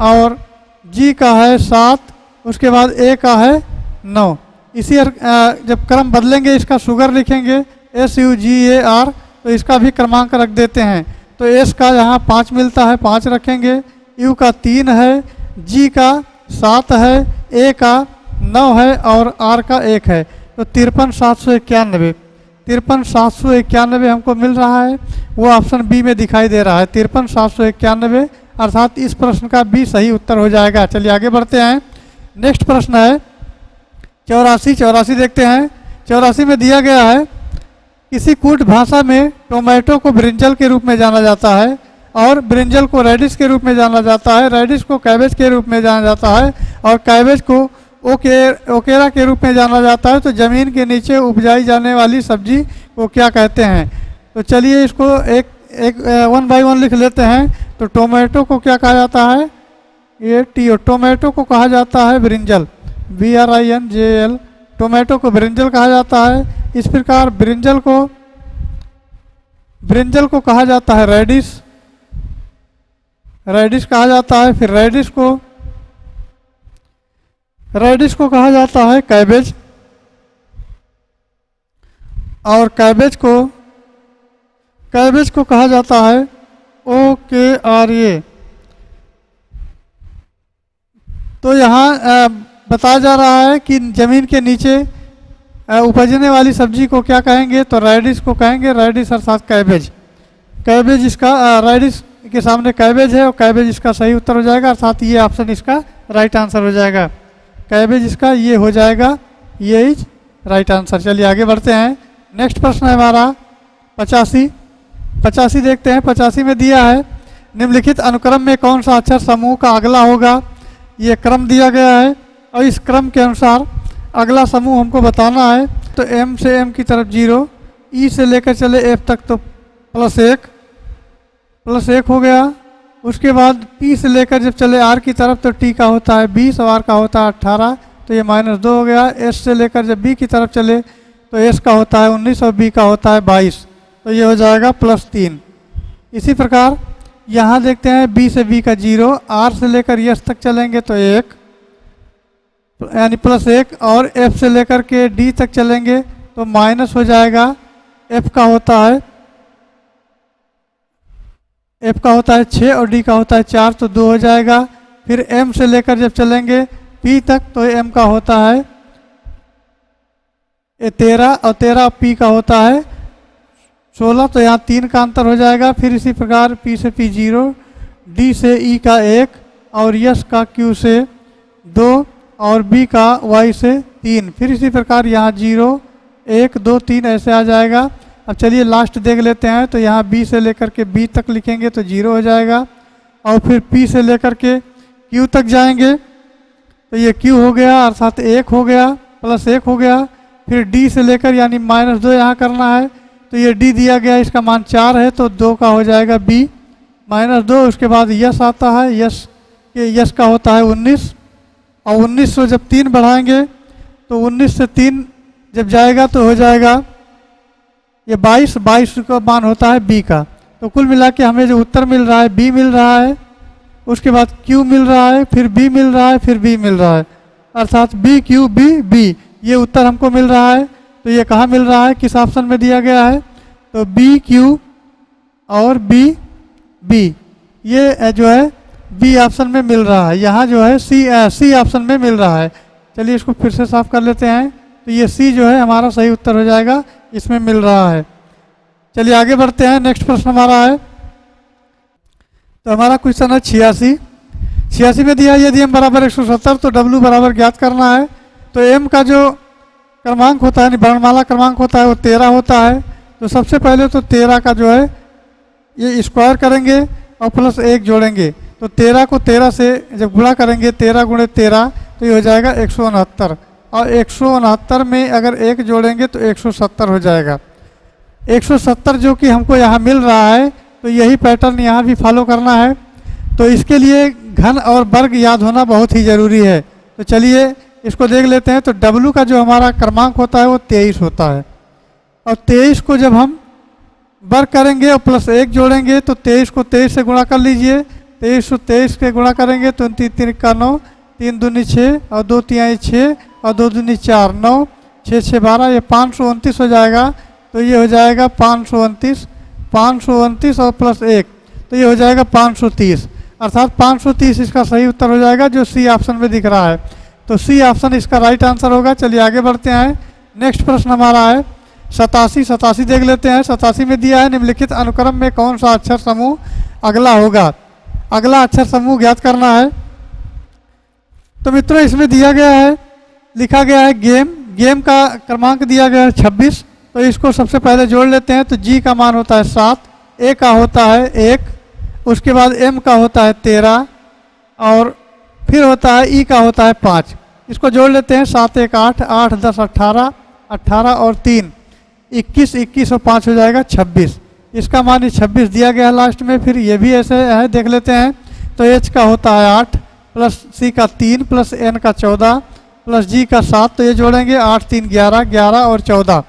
और G का है 7, उसके बाद A का है 9। इसी जब क्रम बदलेंगे इसका शुगर लिखेंगे SUGAR, तो इसका भी क्रमांक रख देते हैं। तो S का यहाँ 5 मिलता है, 5 रखेंगे। U का 3 है, G का 7 है, A का 9 है और R का 1 है। तो 53,791 हमको मिल रहा है, वो ऑप्शन बी में दिखाई दे रहा है। 53,791 अर्थात इस प्रश्न का बी सही उत्तर हो जाएगा। चलिए आगे बढ़ते हैं। नेक्स्ट प्रश्न है 84 देखते हैं। 84 में दिया गया है, किसी कूट भाषा में टोमेटो को ब्रिंजल के रूप में जाना जाता है और ब्रिंजल को रेडिश के रूप में जाना जाता है, रेडिश को कैबेज के रूप में जाना जाता है और कैबेज को ओकेरा के रूप में जाना जाता है। तो ज़मीन के नीचे उपजाई जाने वाली सब्जी को क्या कहते हैं। तो चलिए इसको एक 1 बाय 1 लिख लेते हैं। तो टोमेटो को क्या कहा जाता है, ये टोमेटो को कहा जाता है ब्रिंजल, BRINJL। टोमेटो को ब्रिंजल कहा जाता है। इस प्रकार ब्रिंजल को कहा जाता है रेडिश कहा जाता है। फिर रेडिश को कहा जाता है कैबेज और कैबेज को कहा जाता है OKRA। तो यहाँ बताया जा रहा है कि ज़मीन के नीचे उपजने वाली सब्जी को क्या कहेंगे, तो रेडिश को कहेंगे, रेडिश अर्थात कैबेज। कैबेज इसका रेडिश के सामने कैबेज है और कैबेज इसका सही उत्तर हो जाएगा, अर्थात ये ऑप्शन इसका राइट आंसर हो जाएगा। कैबेज इसका ये हो जाएगा, ये इज राइट आंसर। चलिए आगे बढ़ते हैं। नेक्स्ट प्रश्न है हमारा 85 देखते हैं। 85 में दिया है, निम्नलिखित अनुक्रम में कौन सा अक्षर समूह का अगला होगा। ये क्रम दिया गया है और इस क्रम के अनुसार अगला समूह हमको बताना है। तो M से M की तरफ 0, E से लेकर चले F तक तो +1, प्लस 1 हो गया। उसके बाद T से लेकर जब चले R की तरफ तो T का होता है 20 और R का होता है 18, तो ये -2 हो गया। S से लेकर जब B की तरफ चले तो S का होता है 19 और B का होता है 22, तो ये हो जाएगा +3। इसी प्रकार यहाँ देखते हैं B से B का 0, R से लेकर S तक चलेंगे तो 1 यानी +1, और F से लेकर के D तक चलेंगे तो माइनस हो जाएगा। F का होता है 6 और D का होता है 4, तो 2 हो जाएगा। फिर M से लेकर जब चलेंगे P तक तो M का होता है 13 और 13 P का होता है 16, तो यहाँ 3 का अंतर हो जाएगा। फिर इसी प्रकार P से P 0, D से E का 1 और S का Q से 2 और B का Y से 3। फिर इसी प्रकार यहाँ 0 1 2 3 ऐसे आ जाएगा। अब चलिए लास्ट देख लेते हैं, तो यहाँ B से लेकर के B तक लिखेंगे तो 0 हो जाएगा, और फिर P से लेकर के Q तक जाएंगे तो ये Q हो गया अर्थात 1 हो गया, +1 हो गया। फिर D से लेकर यानी -2 यहाँ करना है, तो ये D दिया गया, इसका मान 4 है तो 2 का हो जाएगा B -2। उसके बाद यस आता है, यस का होता है 19, और 19 से जब 3 बढ़ाएंगे तो 19 से 3 जब जाएगा तो हो जाएगा ये 22 का मान होता है B का। तो कुल मिला के हमें जो उत्तर मिल रहा है B मिल रहा है, उसके बाद Q मिल रहा है, फिर B मिल रहा है, फिर B मिल रहा है, अर्थात B Q B B, ये उत्तर हमको मिल रहा है। तो ये कहाँ मिल रहा है, किस ऑप्शन में दिया गया है, तो B Q और B B, ये जो है B ऑप्शन में मिल रहा है। यहाँ जो है C ऑप्शन में मिल रहा है। चलिए इसको फिर से साफ कर लेते हैं, तो ये C जो है हमारा सही उत्तर हो जाएगा, इसमें मिल रहा है। चलिए आगे बढ़ते हैं, नेक्स्ट प्रश्न हमारा है, तो हमारा क्वेश्चन है 86 में दिया यदि m बराबर 170 तो w बराबर ज्ञात करना है। तो m का जो क्रमांक होता है, वर्णमाला क्रमांक होता है, वो 13 होता है। तो सबसे पहले तो 13 का जो है ये स्क्वायर करेंगे और +1 जोड़ेंगे, तो 13 को 13 से जब गुणा करेंगे 13 × 13 तो ये हो जाएगा 169, और 169 में अगर 1 जोड़ेंगे तो 170 हो जाएगा। 170 जो कि हमको यहाँ मिल रहा है, तो यही पैटर्न यहाँ भी फॉलो करना है। तो इसके लिए घन और वर्ग याद होना बहुत ही ज़रूरी है। तो चलिए इसको देख लेते हैं। तो W का जो हमारा क्रमांक होता है वो 23 होता है, और 23 को जब हम वर्ग करेंगे और +1 जोड़ेंगे तो 23 को 23 से गुणा कर लीजिए। 23 को 23 के गुणा करेंगे तो 3 3 का 9, 3 दूनी 6 और 2 3 6 और 2 दूनी 4, 9 6 6 12, ये 529 हो जाएगा। तो ये हो जाएगा 529 और +1 तो ये हो जाएगा 530, अर्थात 530 इसका सही उत्तर हो जाएगा, जो C ऑप्शन में दिख रहा है। तो C ऑप्शन इसका राइट आंसर होगा। चलिए आगे बढ़ते हैं, नेक्स्ट प्रश्न हमारा है 87 देख लेते हैं। 87 में दिया है निम्नलिखित अनुक्रम में कौन सा अक्षर समूह अगला होगा। अगला अक्षर समूह ज्ञात करना है। तो मित्रों इसमें दिया गया है, लिखा गया है गेम का क्रमांक दिया गया है 26। तो इसको सबसे पहले जोड़ लेते हैं। तो G का मान होता है 7, A का होता है 1, उसके बाद M का होता है 13 और फिर होता है E का होता है 5। इसको जोड़ लेते हैं, 7 1 8, 8 10 18, 18 और 3 21, 21 और 5 हो जाएगा 26। इसका मान 26 दिया गया है लास्ट में। फिर ये भी ऐसे है, देख लेते हैं। तो H का होता है 8 प्लस C का 3 प्लस N का 14 प्लस G का 7, तो ये जोड़ेंगे 8 3 11, 11 और 14,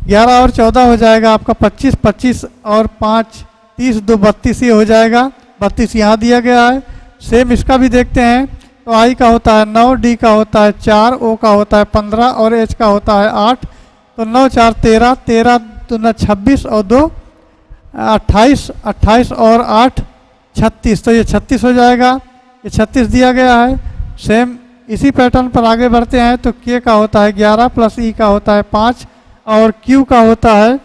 11 और 14 हो जाएगा आपका 25, 25 और 5 30, 2 32 ये हो जाएगा। 32 यहाँ दिया गया है। सेम इसका भी देखते हैं। तो I का होता है 9, D का होता है 4, O का होता है 15 और H का होता है 8। तो 9 4 13, 13 दूना 26 और 2 28, 28 और 8 36, तो ये 36 हो जाएगा। ये 36 दिया गया है। सेम इसी पैटर्न पर आगे बढ़ते हैं। तो K का होता है 11 प्लस E का होता है 5 और Q का होता है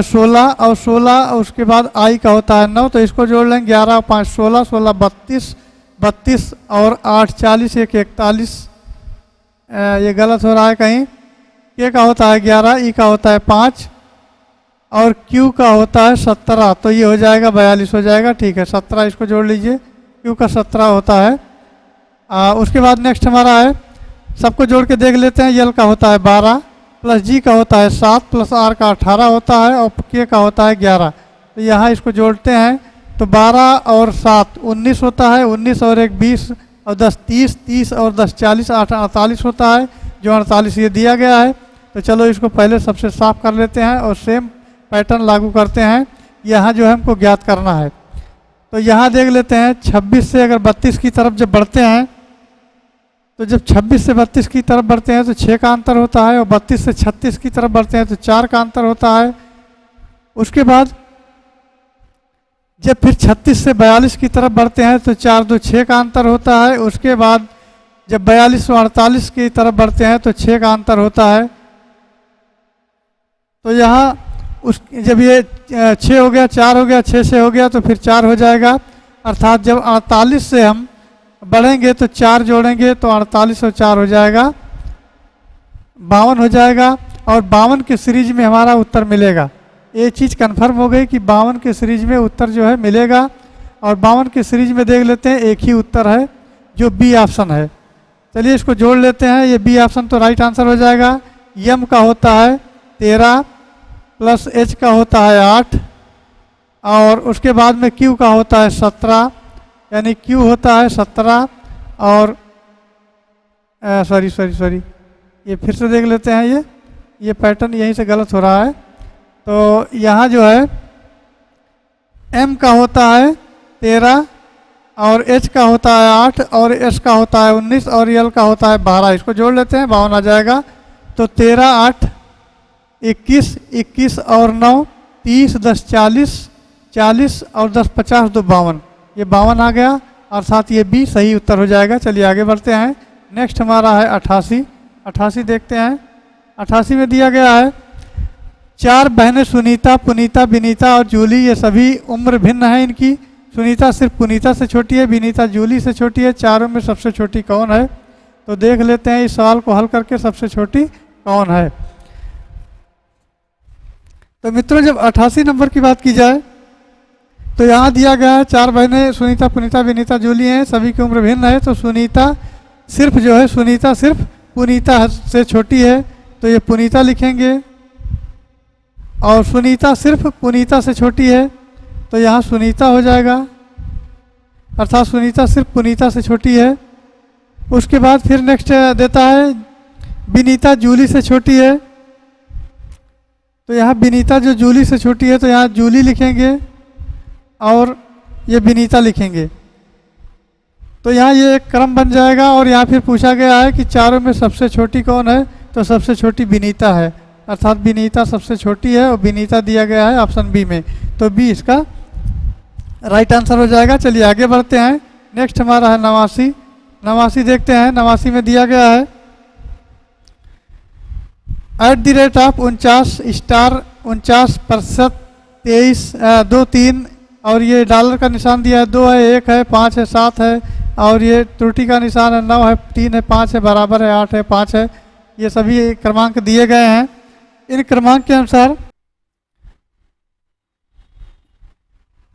16 और 16 और उसके बाद I का होता है 9। तो इसको जोड़ लेंगे, 11 5 16, 16 32, 32 और 8 40, 1 41, ये गलत हो रहा है कहीं। K का होता है 11, E का होता है 5 और Q का होता है 17, तो ये हो जाएगा 42 हो जाएगा। ठीक है, 17 इसको जोड़ लीजिए, Q का 17 होता है। उसके बाद नेक्स्ट हमारा है, सबको जोड़ के देख लेते हैं। L का होता है 12, प्लस जी का होता है 7 प्लस आर का 18 होता है और के का होता है 11। तो यहाँ इसको जोड़ते हैं तो 12 और 7 19 होता है, 19 और 1 20 और 10 30, 30 और 10 40, 8 48 होता है, जो 48 ये दिया गया है। तो चलो इसको पहले सबसे साफ कर लेते हैं और सेम पैटर्न लागू करते हैं। यहाँ जो है हमको ज्ञात करना है। तो यहाँ देख लेते हैं 26 से अगर 32 की तरफ जब बढ़ते हैं तो जब 26 से 32 की तरफ बढ़ते हैं तो 6 का अंतर होता है और 32 से 36 की तरफ बढ़ते हैं तो 4 का अंतर होता है। उसके बाद जब फिर 36 से 42 की तरफ बढ़ते हैं तो 4 2 6 का अंतर होता है। उसके बाद जब 42 से 48 की तरफ बढ़ते हैं तो 6 का अंतर होता है। तो यहाँ उस जब ये 6 हो गया, 4 हो गया, 6 से हो गया तो फिर 4 हो जाएगा। अर्थात जब 48 से हम बढ़ेंगे तो 4 जोड़ेंगे तो 48 और 4 हो जाएगा 52 हो जाएगा। और 52 के सीरीज में हमारा उत्तर मिलेगा। ये चीज़ कन्फर्म हो गई कि 52 के सीरीज में उत्तर जो है मिलेगा। और 52 के सीरीज में देख लेते हैं एक ही उत्तर है जो बी ऑप्शन है। चलिए इसको जोड़ लेते हैं। ये बी ऑप्शन तो राइट आंसर हो जाएगा। यम का होता है 13 प्लस एच का होता है 8 और उसके बाद में क्यू का होता है 17, यानी क्यू होता है 17 और सॉरी ये फिर से देख लेते हैं। ये पैटर्न यहीं से गलत हो रहा है। तो यहाँ जो है एम का होता है 13 और एच का होता है 8 और एस का होता है 19 और यल का होता है 12। इसको जोड़ लेते हैं 52 आ जाएगा। तो 13 8 21 21 और 9 30 10 40 40 और 10 50 2 52, ये 52 आ गया। अर्थात ये बी सही उत्तर हो जाएगा। चलिए आगे बढ़ते हैं। नेक्स्ट हमारा है 88। 88 देखते हैं। 88 में दिया गया है 4 बहनें सुनीता, पुनीता, विनीता और जूली, ये सभी उम्र भिन्न है इनकी। सुनीता सिर्फ पुनीता से छोटी है, विनीता जूली से छोटी है। चारों में सबसे छोटी कौन है? तो देख लेते हैं इस सवाल को हल करके सबसे छोटी कौन है। तो मित्रों जब 88 नंबर की बात की जाए तो यहाँ दिया गया है 4 बहनें सुनीता, पुनीता, विनीता, जूली हैं, सभी की उम्र भिन्न है। तो सुनीता सिर्फ जो है सुनीता सिर्फ पुनीता से छोटी है, तो ये पुनीता लिखेंगे। और सुनीता सिर्फ पुनीता से छोटी है, तो यहाँ सुनीता हो जाएगा। अर्थात सुनीता सिर्फ पुनीता से छोटी है। उसके बाद फिर नेक्स्ट देता है विनीता जूली से छोटी है, तो यहाँ विनीता जो जूली से छोटी है तो यहाँ जूली लिखेंगे और ये विनीता लिखेंगे। तो यहाँ ये एक क्रम बन जाएगा। और यहाँ फिर पूछा गया है कि चारों में सबसे छोटी कौन है? तो सबसे छोटी विनीता है। अर्थात विनीता सबसे छोटी है और विनीता दिया गया है ऑप्शन बी में। तो बी इसका राइट आंसर हो जाएगा। चलिए आगे बढ़ते हैं। नेक्स्ट हमारा है 89। 89 देखते हैं। 89 में दिया गया है @49 स्टार 49% 23 2 3 और ये डॉलर का निशान दिया है। 2 है, 1 है, 5 है, 7 है और ये त्रुटि का निशान है। 9 है, 3 है, 5 है, बराबर है, 8 है, 5 है। ये सभी क्रमांक दिए गए हैं। इन क्रमांक के अनुसार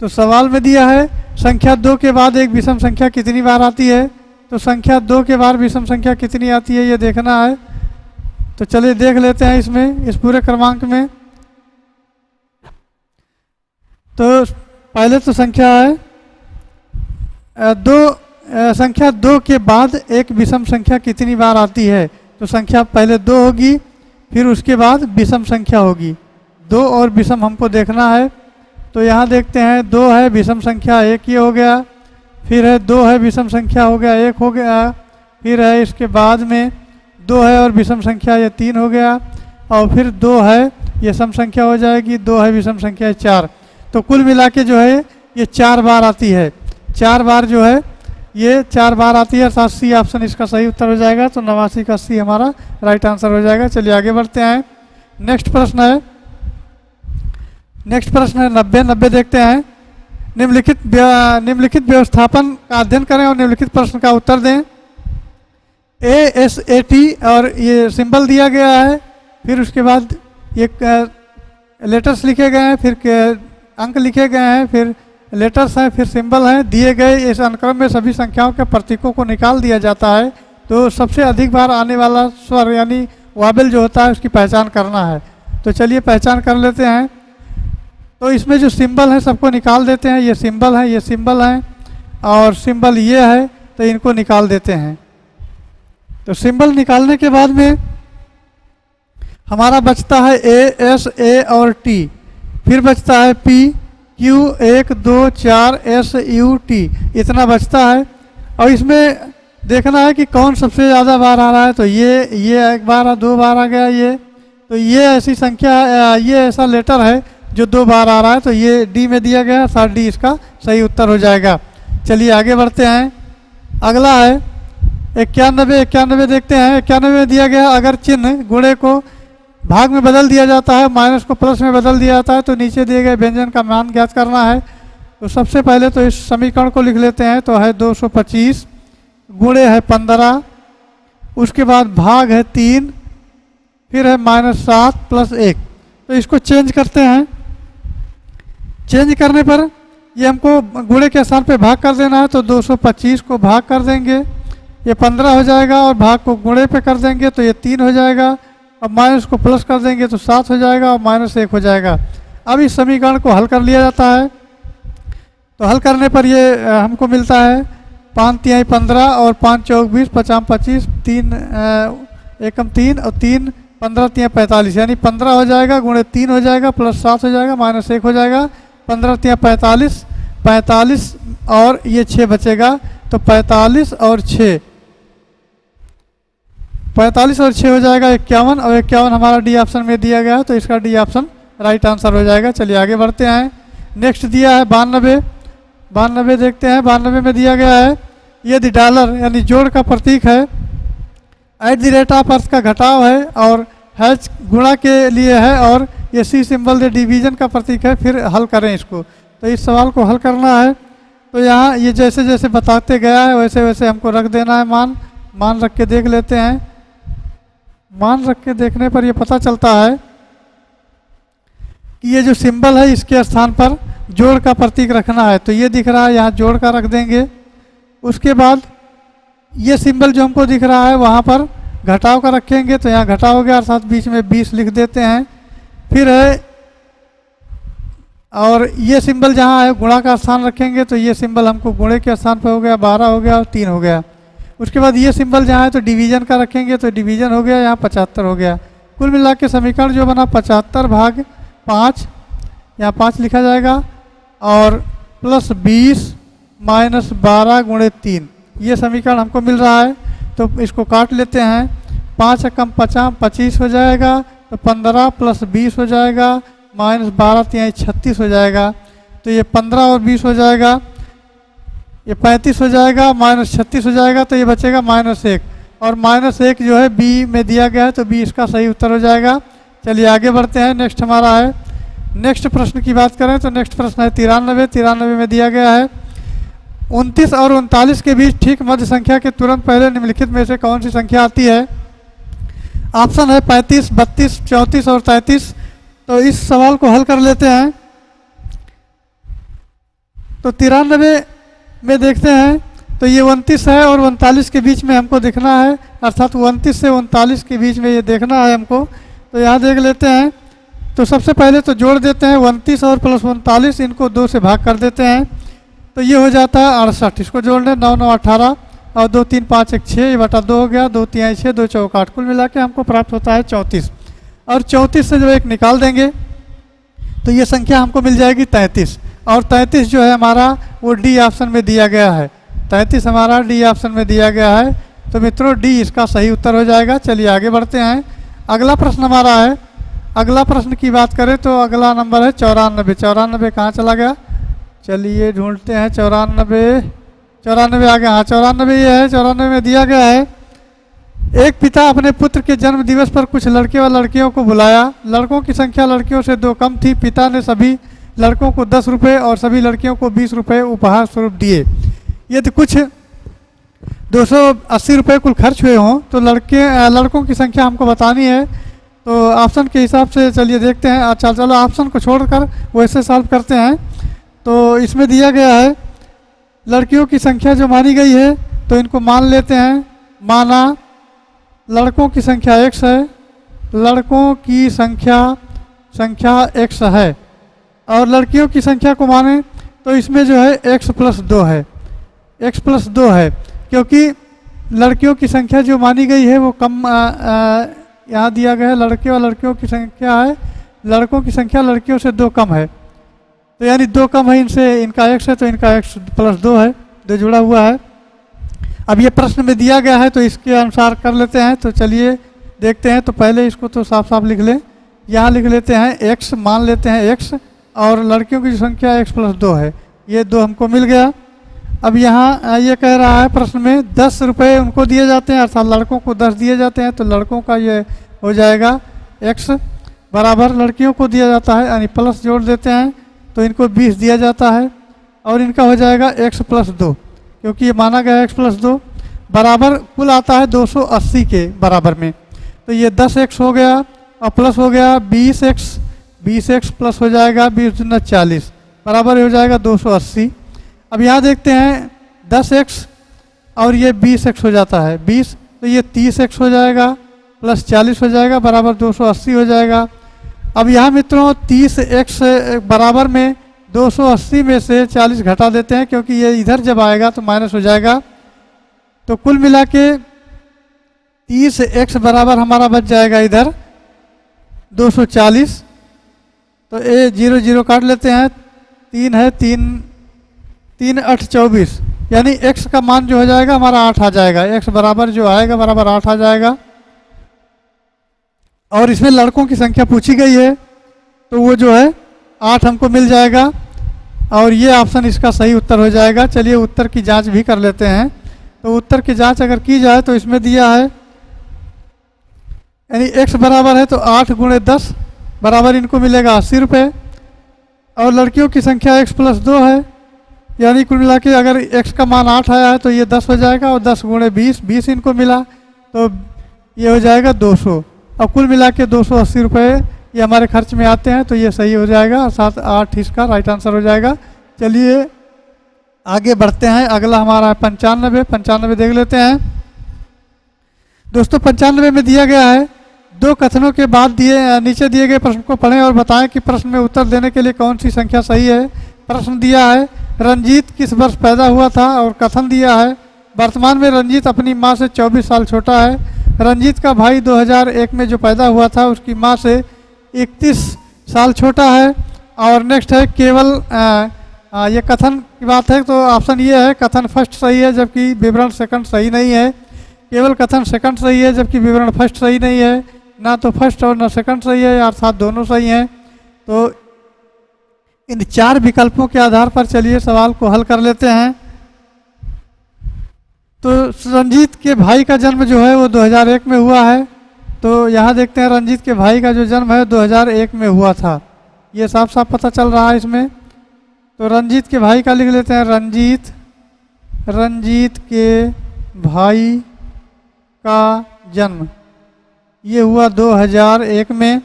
तो सवाल में दिया है संख्या 2 के बाद एक विषम संख्या कितनी बार आती है? तो संख्या 2 के बाद विषम संख्या कितनी आती है ये देखना है। तो चलिए देख लेते हैं इसमें, इस पूरे क्रमांक में। तो पहले तो संख्या है संख्या 2 के बाद एक विषम संख्या कितनी बार आती है? तो संख्या पहले 2 होगी, फिर उसके बाद विषम संख्या होगी। 2 और विषम हमको देखना है। तो यहाँ देखते हैं 2 है विषम संख्या 1 ये हो गया, फिर है 2 है विषम संख्या हो गया 1 हो गया, फिर है इसके बाद में 2 है और विषम संख्या ये 3 हो गया, और फिर 2 है ये सम संख्या हो जाएगी, 2 है विषम संख्या 4। तो कुल मिला के जो है ये 4 बार आती है। 4 बार जो है ये 4 बार आती है। अर्थात सी ऑप्शन इसका सही उत्तर हो जाएगा। तो 89 का सी हमारा राइट आंसर हो जाएगा। चलिए आगे बढ़ते हैं। नेक्स्ट प्रश्न है 90। 90 देखते हैं। निम्नलिखित व्यवस्थापन का अध्ययन करें और निम्नलिखित प्रश्न का उत्तर दें। ASAT और ये सिंबल दिया गया है, फिर उसके बाद ये लेटर्स लिखे गए हैं, फिर अंक लिखे गए हैं, फिर लेटर्स हैं, फिर सिंबल हैं दिए गए। इस अनुक्रम में सभी संख्याओं के प्रतीकों को निकाल दिया जाता है। तो सबसे अधिक बार आने वाला स्वर यानी वाबल जो होता है उसकी पहचान करना है। तो चलिए पहचान कर लेते हैं। तो इसमें जो सिंबल है सबको निकाल देते हैं। ये सिंबल है, ये सिंबल है और सिंबल ये है, तो इनको निकाल देते हैं। तो सिंबल निकालने के बाद में हमारा बचता है ए, एस, ए और टी। फिर बचता है P, Q, 1, 2, 4, S, you, T, इतना बचता है। और इसमें देखना है कि कौन सबसे ज़्यादा बार आ रहा है। तो ये एक बार, 2 बार आ गया ये। तो ये ऐसी संख्या, ये ऐसा लेटर है जो 2 बार आ रहा है, तो ये डी में दिया गया है, अर्थात डी इसका सही उत्तर हो जाएगा। चलिए आगे बढ़ते हैं। अगला है 91। 91 देखते हैं। 91 में दिया गया अगर चिन्ह गुणे को भाग में बदल दिया जाता है, माइनस को प्लस में बदल दिया जाता है, तो नीचे दिए गए व्यंजन का मान ज्ञात करना है। तो सबसे पहले तो इस समीकरण को लिख लेते हैं। तो है 225 गुणे है 15, उसके बाद भाग है 3, फिर है -7 + 1। तो इसको चेंज करते हैं। चेंज करने पर ये हमको गुणे के स्थान पे भाग कर देना है। तो 225 को भाग कर देंगे, ये 15 हो जाएगा, और भाग को गुणे पे कर देंगे तो ये 3 हो जाएगा, और माइनस को प्लस कर देंगे तो 7 हो जाएगा, और -1 हो जाएगा। अब इस समीकरण को हल कर लिया जाता है। तो हल करने पर ये हमको मिलता है 5 तिहाई 15 और 5 चौक 20, 50 25, 3 एकम 3 और 3 15 तिहाई 45, यानी 15 हो जाएगा, गुणे 3 हो जाएगा, प्लस 7 हो जाएगा, -1 हो जाएगा, 15 तिहाई 45, 45 और ये 6 बचेगा। तो 45 और 6, 45 और 6 हो जाएगा 51, और 51 हमारा डी ऑप्शन में दिया गया है, तो इसका डी ऑप्शन राइट आंसर हो जाएगा। चलिए आगे बढ़ते हैं। नेक्स्ट दिया है 92। 92 देखते हैं। 92 में दिया गया है यदि डॉलर यानी जोड़ का प्रतीक है, @ अर्थ का घटाव है, और हैच गुणा के लिए है, और ये सी सिंबल दे डिवीजन का प्रतीक है। फिर हल करें इसको। तो इस सवाल को हल करना है। तो यहाँ ये जैसे जैसे बताते गया है वैसे वैसे हमको रख देना है मान रख के देख लेते हैं। मान रख के देखने पर ये पता चलता है कि ये जो सिंबल है इसके स्थान पर जोड़ का प्रतीक रखना है। तो ये दिख रहा है, यहाँ जोड़ का रख देंगे। उसके बाद ये सिंबल जो हमको दिख रहा है वहाँ पर घटाव का रखेंगे, तो यहाँ घटाव हो गया, अर्थात बीच में 20 लिख देते हैं। फिर है, और ये सिंबल जहाँ है गुणा का स्थान रखेंगे, तो ये सिंबल हमको गुणे के स्थान पर हो गया, 12 हो गया और 3 हो गया। उसके बाद ये सिंबल जहाँ है तो डिवीजन का रखेंगे, तो डिवीजन हो गया, यहाँ 75 हो गया। कुल मिला के समीकरण जो बना 75 भाग 5, यहाँ 5 लिखा जाएगा, और +20 - 12 गुणे 3, ये समीकरण हमको मिल रहा है। तो इसको काट लेते हैं। 5 एकम 50, 25 हो जाएगा, तो 15 + 20 हो जाएगा, -12 तिहाई 36 हो जाएगा। तो ये 15 और 20 हो जाएगा, ये 35 हो जाएगा, -36 हो जाएगा, तो ये बचेगा -1, और -1 जो है बी में दिया गया है, तो बी इसका सही उत्तर हो जाएगा। चलिए आगे बढ़ते हैं। नेक्स्ट हमारा है, नेक्स्ट प्रश्न की बात करें तो नेक्स्ट प्रश्न है 93। 93 में दिया गया है 29 और 39 के बीच ठीक मध्य संख्या के तुरंत पहले निम्नलिखित में से कौन सी संख्या आती है। ऑप्शन है 35, 32, 34 और 33। तो इस सवाल को हल कर लेते हैं। तो 93 में देखते हैं, तो ये 29 है और 39 के बीच में हमको देखना है, अर्थात 29 से 39 के बीच में ये देखना है हमको। तो यहाँ देख लेते हैं। तो सबसे पहले तो जोड़ देते हैं 29 और +39, इनको 2 से भाग कर देते हैं, तो ये हो जाता है 68। इसको जोड़ लें, 9 9 18 और 2 3 5 1 6, ये बटा 2 हो गया, 2 तिहाई 6, 2 चौक 8, कुल मिला के हमको प्राप्त होता है 34। और 34 से जो एक निकाल देंगे तो ये संख्या हमको मिल जाएगी 33, और 33 जो है हमारा वो डी ऑप्शन में दिया गया है। 33 हमारा डी ऑप्शन में दिया गया है। तो मित्रों डी इसका सही उत्तर हो जाएगा। चलिए आगे बढ़ते हैं। अगला प्रश्न हमारा है, अगला प्रश्न की बात करें तो अगला नंबर है 94। 94 कहाँ चला गया, चलिए ढूंढते हैं। 94 आ गया। हाँ 94 ये है। 94 में दिया गया है एक पिता अपने पुत्र के जन्म दिवस पर कुछ लड़के व लड़कियों को बुलाया। लड़कों की संख्या लड़कियों से 2 कम थी। पिता ने सभी लड़कों को 10 रुपये और सभी लड़कियों को 20 रुपये उपहार स्वरूप दिए। यदि कुछ 280 रुपये कुल खर्च हुए हों तो लड़कों की संख्या हमको बतानी है। तो ऑप्शन के हिसाब से चलिए देखते हैं। अच्छा चलो ऑप्शन को छोड़कर वैसे सॉल्व करते हैं। तो इसमें दिया गया है लड़कियों की संख्या जो मानी गई है तो इनको मान लेते हैं। माना लड़कों की संख्या x है लड़कों की संख्या x है और लड़कियों की संख्या को माने तो इसमें जो है x+2 है, x+2 है, क्योंकि लड़कियों की संख्या जो मानी गई है वो कम यहाँ दिया गया है लड़के और लड़कियों की संख्या है, लड़कों की संख्या लड़कियों से 2 कम है, तो यानी 2 कम है इनसे, इनका x है तो इनका x+2 है, 2 जुड़ा हुआ है। अब ये प्रश्न में दिया गया है तो इसके अनुसार कर लेते हैं, तो चलिए देखते हैं। तो पहले इसको तो साफ साफ लिख लें, यहाँ लिख लेते हैं x, मान लेते हैं x, और लड़कियों की संख्या x+2 है, ये 2 हमको मिल गया। अब यहाँ ये कह रहा है प्रश्न में 10 रुपये उनको दिए जाते हैं, अर्थात लड़कों को 10 दिए जाते हैं, तो लड़कों का ये हो जाएगा x बराबर लड़कियों को दिया जाता है, यानी प्लस जोड़ देते हैं तो इनको 20 दिया जाता है और इनका हो जाएगा x+2, क्योंकि ये माना गया x+2 बराबर कुल आता है 280 के बराबर में, तो ये 10x हो गया और प्लस हो गया 20x प्लस हो जाएगा 20 दूना 40 बराबर हो जाएगा 280। अब यहाँ देखते हैं 10x और ये 20x हो जाता है 20, तो ये 30x हो जाएगा प्लस 40 हो जाएगा बराबर 280 हो जाएगा। अब यहाँ मित्रों 30x बराबर में 280 में से 40 घटा देते हैं, क्योंकि ये इधर जब आएगा तो माइनस हो जाएगा, तो कुल मिला के 30x बराबर हमारा बच जाएगा इधर 240, तो ये 0 0 काट लेते हैं, 3 है 3 8 24, यानी x का मान जो हो जाएगा हमारा 8 आ जाएगा, x बराबर जो आएगा बराबर 8 आ जाएगा। और इसमें लड़कों की संख्या पूछी गई है तो वो जो है 8 हमको मिल जाएगा और ये ऑप्शन इसका सही उत्तर हो जाएगा। चलिए उत्तर की जांच भी कर लेते हैं। तो उत्तर की जांच अगर की जाए तो इसमें दिया है, यानी x बराबर है तो 8 × 10 बराबर इनको मिलेगा 80 रुपये, और लड़कियों की संख्या x+2 है, यानी कुल मिला के अगर x का मान 8 आया है तो ये 10 हो जाएगा, और 10 × 20 20 इनको मिला तो ये हो जाएगा 200, और कुल मिला के 280 रुपये ये हमारे खर्च में आते हैं, तो ये सही हो जाएगा, अर्थात 8 इसका राइट आंसर हो जाएगा। चलिए आगे बढ़ते हैं, अगला हमारा है 95 देख लेते हैं। दोस्तों 95 में दिया गया है 2 कथनों के बाद नीचे दिए गए प्रश्न को पढ़ें और बताएं कि प्रश्न में उत्तर देने के लिए कौन सी संख्या सही है। प्रश्न दिया है रंजीत किस वर्ष पैदा हुआ था, और कथन दिया है वर्तमान में रंजीत अपनी मां से 24 साल छोटा है। रंजीत का भाई 2001 में जो पैदा हुआ था उसकी मां से 31 साल छोटा है। और नेक्स्ट है केवल ये कथन की बात है, तो ऑप्शन ये है कथन फर्स्ट सही है जबकि विवरण सेकंड सही नहीं है। केवल कथन सेकंड सही है जबकि विवरण फर्स्ट सही नहीं है, ना तो फर्स्ट और ना सेकंड सही है, अर्थात दोनों सही हैं। तो इन 4 विकल्पों के आधार पर चलिए सवाल को हल कर लेते हैं। तो रंजीत के भाई का जन्म जो है वो 2001 में हुआ है, तो यहाँ देखते हैं रंजीत के भाई का जो जन्म है 2001 में हुआ था, ये साफ साफ पता चल रहा है इसमें। तो रंजीत के भाई का लिख लेते हैं रंजीत के भाई का जन्म ये हुआ 2001 में।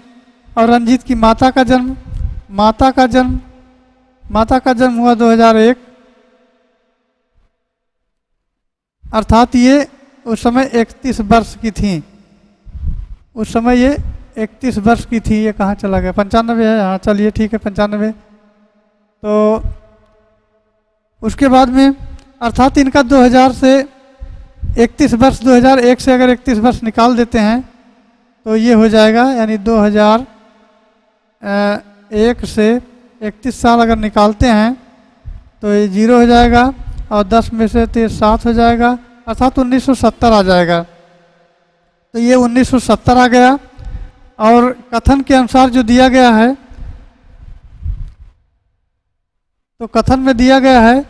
और रंजीत की माता का जन्म हुआ 2001, अर्थात ये उस समय 31 वर्ष की थी, उस समय ये 31 वर्ष की थी। ये कहाँ चला गया, 95 है, हाँ चलिए ठीक है 95। तो उसके बाद में अर्थात इनका 2000 से 31 वर्ष, 2001 से अगर 31 वर्ष निकाल देते हैं तो ये हो जाएगा, यानी 2001 से 31 साल अगर निकालते हैं तो ये 0 हो जाएगा, और 10 में से 7 हो जाएगा, अर्थात 1970 आ जाएगा। तो ये 1970 आ गया। और कथन के अनुसार जो दिया गया है, तो कथन में दिया गया है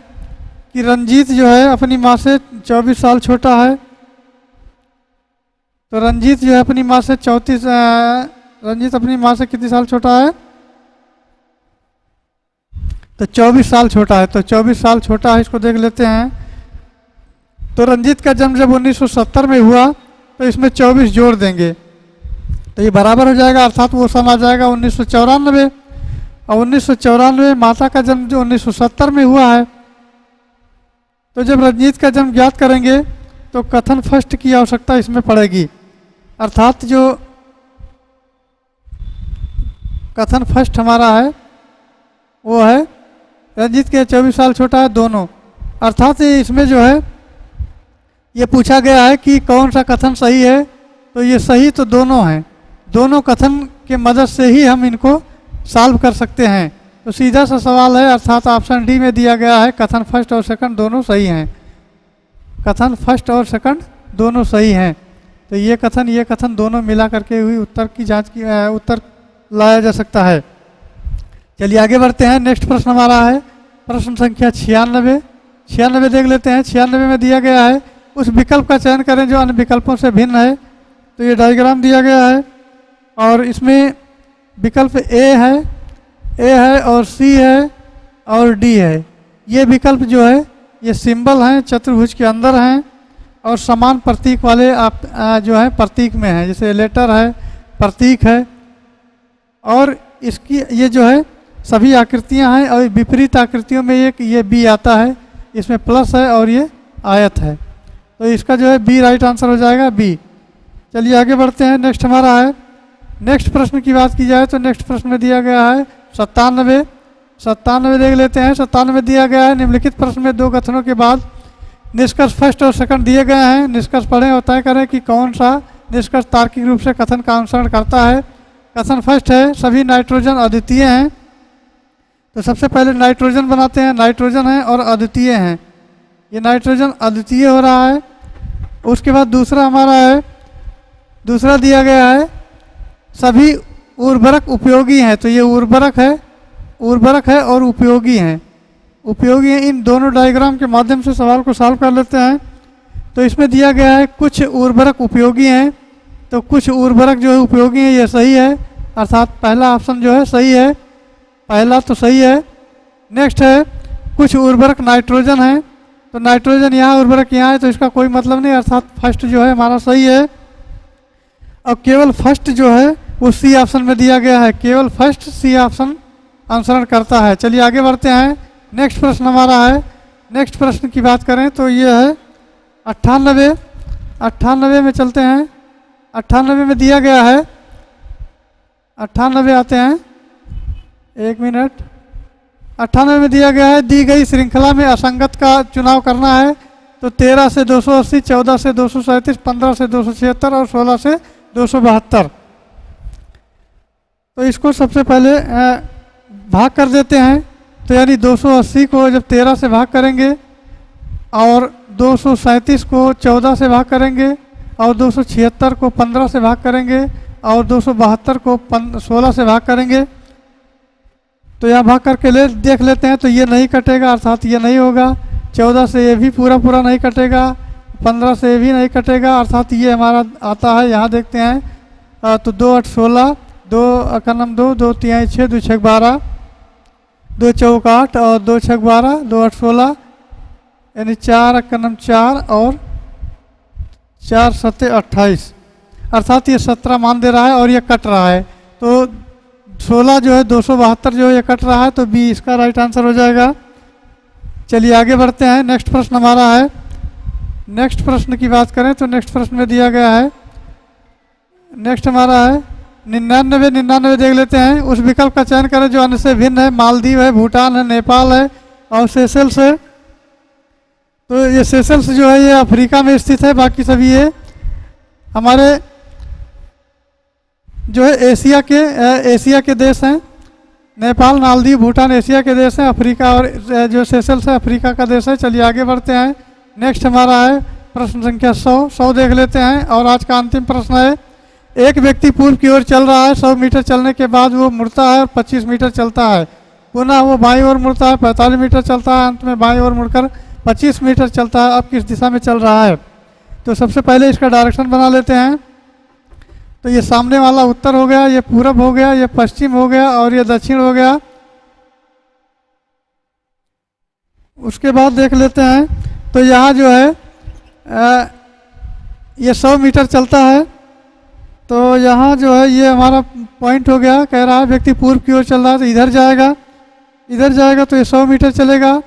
कि रंजीत जो है अपनी माँ से 24 साल छोटा है। तो रंजीत जो है अपनी माँ से रंजीत अपनी माँ से कितनी साल छोटा है, तो 24 साल छोटा है। तो 24 साल छोटा है, इसको देख लेते हैं। तो रंजीत का जन्म जब 1970 में हुआ तो इसमें 24 जोड़ देंगे तो ये बराबर हो जाएगा, अर्थात वो सम आ जाएगा 1994। और 1994 माता का जन्म जो 1970 में हुआ है, तो जब रंजीत का जन्म ज्ञात करेंगे तो कथन फर्स्ट की आवश्यकता इसमें पड़ेगी, अर्थात जो कथन फर्स्ट हमारा है वो है रंजीत के 24 साल छोटा है दोनों। अर्थात इसमें जो है ये पूछा गया है कि कौन सा कथन सही है, तो ये सही तो दोनों हैं, दोनों कथन के मदद से ही हम इनको सॉल्व कर सकते हैं। तो सीधा सा सवाल है, अर्थात ऑप्शन डी में दिया गया है कथन फर्स्ट और सेकंड दोनों सही हैं। कथन फर्स्ट और सेकंड दोनों सही हैं, तो ये कथन दोनों मिला करके हुई उत्तर की जांच की उत्तर लाया जा सकता है। चलिए आगे बढ़ते हैं। नेक्स्ट प्रश्न हमारा है प्रश्न संख्या 96 देख लेते हैं। 96 में दिया गया है उस विकल्प का चयन करें जो अन्य विकल्पों से भिन्न है। तो ये डायग्राम दिया गया है और इसमें विकल्प ए है और सी है और डी है। ये विकल्प जो है ये सिंबल हैं, चतुर्भुज के अंदर हैं और समान प्रतीक वाले आप जो है प्रतीक में है, जैसे लेटर है, प्रतीक है, और इसकी ये जो है सभी आकृतियां हैं और विपरीत आकृतियों में एक ये बी आता है, इसमें प्लस है और ये आयत है, तो इसका जो है बी राइट आंसर हो जाएगा बी। चलिए आगे बढ़ते हैं। नेक्स्ट हमारा है नेक्स्ट प्रश्न की बात की जाए तो नेक्स्ट प्रश्न में दिया गया है 97 देख लेते हैं। 97 दिया गया है निम्नलिखित प्रश्न में दो कथनों के बाद निष्कर्ष फर्स्ट और सेकंड दिए गए हैं। निष्कर्ष पढ़ें और तय करें कि कौन सा निष्कर्ष तार्किक रूप से कथन का अनुसरण करता है। कथन फर्स्ट है सभी नाइट्रोजन अद्वितीय हैं। तो सबसे पहले नाइट्रोजन बनाते हैं, नाइट्रोजन है और अद्वितीय हैं, ये नाइट्रोजन अद्वितीय हो रहा है। उसके बाद दूसरा हमारा है, दूसरा दिया गया है सभी उर्वरक उपयोगी हैं। तो ये उर्वरक है और उपयोगी हैं, इन दोनों डायग्राम के माध्यम से सवाल को सॉल्व कर लेते हैं। तो इसमें दिया गया है कुछ उर्वरक उपयोगी हैं, तो कुछ उर्वरक जो है उपयोगी हैं, ये सही है, अर्थात पहला ऑप्शन जो है सही है, पहला तो सही है। नेक्स्ट है कुछ उर्वरक नाइट्रोजन है, तो नाइट्रोजन यहाँ उर्वरक यहाँ है, तो इसका कोई मतलब नहीं, अर्थात फर्स्ट जो है हमारा सही है। और केवल फर्स्ट जो है वो सी ऑप्शन में दिया गया है, केवल फर्स्ट सी ऑप्शन अनुसरण करता है। चलिए आगे बढ़ते हैं। नेक्स्ट प्रश्न हमारा है, नेक्स्ट प्रश्न की बात करें तो ये है 98 में चलते हैं। 98 में दिया गया है, 98 आते हैं, एक मिनट। 98 में दिया गया है दी गई श्रृंखला में असंगत का चुनाव करना है। तो 13 से 280, 14 से 237, 15 से 276 और 16 से 272। तो इसको सबसे पहले भाग कर देते हैं। तो यानी 280 को जब 13 से भाग करेंगे और 237 को 14 से भाग करेंगे और 276 को 15 से भाग करेंगे और 272 को 16 से भाग करेंगे। तो यहाँ भाग करके देख लेते हैं, तो ये नहीं कटेगा, अर्थात ये नहीं होगा। 14 से ये भी पूरा नहीं कटेगा, 15 से ये भी नहीं कटेगा, अर्थात ये हमारा आता है। यहाँ देखते हैं तो 2 8 16, 2 का नम 2, 2 3 6, 2 6 12, 2 चौक 8 और 2 6 12, 2 8 16, यानी 4 का नम 4 और 4 7 28, अर्थात ये 17 मान दे रहा है और ये कट रहा है। तो 16 जो है 272 जो है ये कट रहा है, तो बी इसका राइट आंसर हो जाएगा। चलिए आगे बढ़ते हैं। नेक्स्ट प्रश्न हमारा है, नेक्स्ट प्रश्न की बात करें तो नेक्स्ट प्रश्न में दिया गया है, नेक्स्ट हमारा है 99 देख लेते हैं। उस विकल्प का चयन करें जो अन्य से भिन्न है। मालदीव है, भूटान है, नेपाल है और सेशल्स है। तो ये सेशल्स जो है ये अफ्रीका में स्थित है, बाकी सभी ये हमारे जो है एशिया के देश हैं। नेपाल, मालदीव, भूटान एशिया के देश हैं, अफ्रीका और जो सेशल्स है अफ्रीका का देश है। चलिए आगे बढ़ते हैं। नेक्स्ट हमारा है प्रश्न संख्या 100 देख लेते हैं और आज का अंतिम प्रश्न है। एक व्यक्ति पूर्व की ओर चल रहा है, 100 मीटर चलने के बाद वो मुड़ता है और 25 मीटर चलता है, पुनः वो बाईं ओर मुड़ता है, 45 मीटर चलता है, अंत में बाईं ओर मुड़कर 25 मीटर चलता है। अब किस दिशा में चल रहा है? तो सबसे पहले इसका डायरेक्शन बना लेते हैं। तो ये सामने वाला उत्तर हो गया, ये पूरब हो गया, ये पश्चिम हो गया और ये दक्षिण हो गया। उसके बाद देख लेते हैं तो यहाँ जो है ये 100 मीटर चलता है, तो यहाँ जो है ये हमारा पॉइंट हो गया। कह रहा है व्यक्ति पूर्व की ओर चल रहा है तो इधर जाएगा तो ये 100 मीटर चलेगा।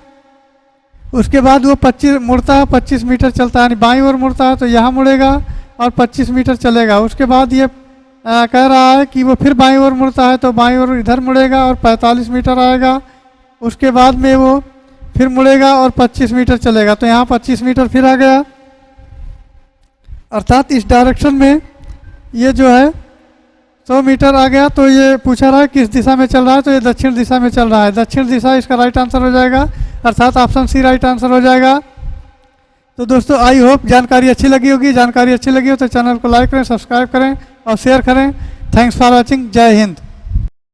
उसके बाद वो 25 मुड़ता है, 25 मीटर चलता है, यानी बाईं ओर मुड़ता है तो यहाँ मुड़ेगा और 25 मीटर चलेगा। उसके बाद ये कह रहा है कि वो फिर बाईं ओर मुड़ता है तो बाईं ओर इधर मुड़ेगा और 45 मीटर आएगा। उसके बाद में वो फिर मुड़ेगा और 25 मीटर चलेगा, तो यहाँ 25 मीटर फिर आ गया। अर्थात इस डायरेक्शन में ये जो है 100 मीटर आ गया। तो ये पूछा रहा है किस दिशा में चल रहा है, तो ये दक्षिण दिशा में चल रहा है। दक्षिण दिशा इसका राइट आंसर हो जाएगा, अर्थात ऑप्शन सी राइट आंसर हो जाएगा। तो दोस्तों आई होप जानकारी अच्छी लगी होगी। जानकारी अच्छी लगी हो तो चैनल को लाइक करें, सब्सक्राइब करें और शेयर करें। Thanks for watching. जय हिंद।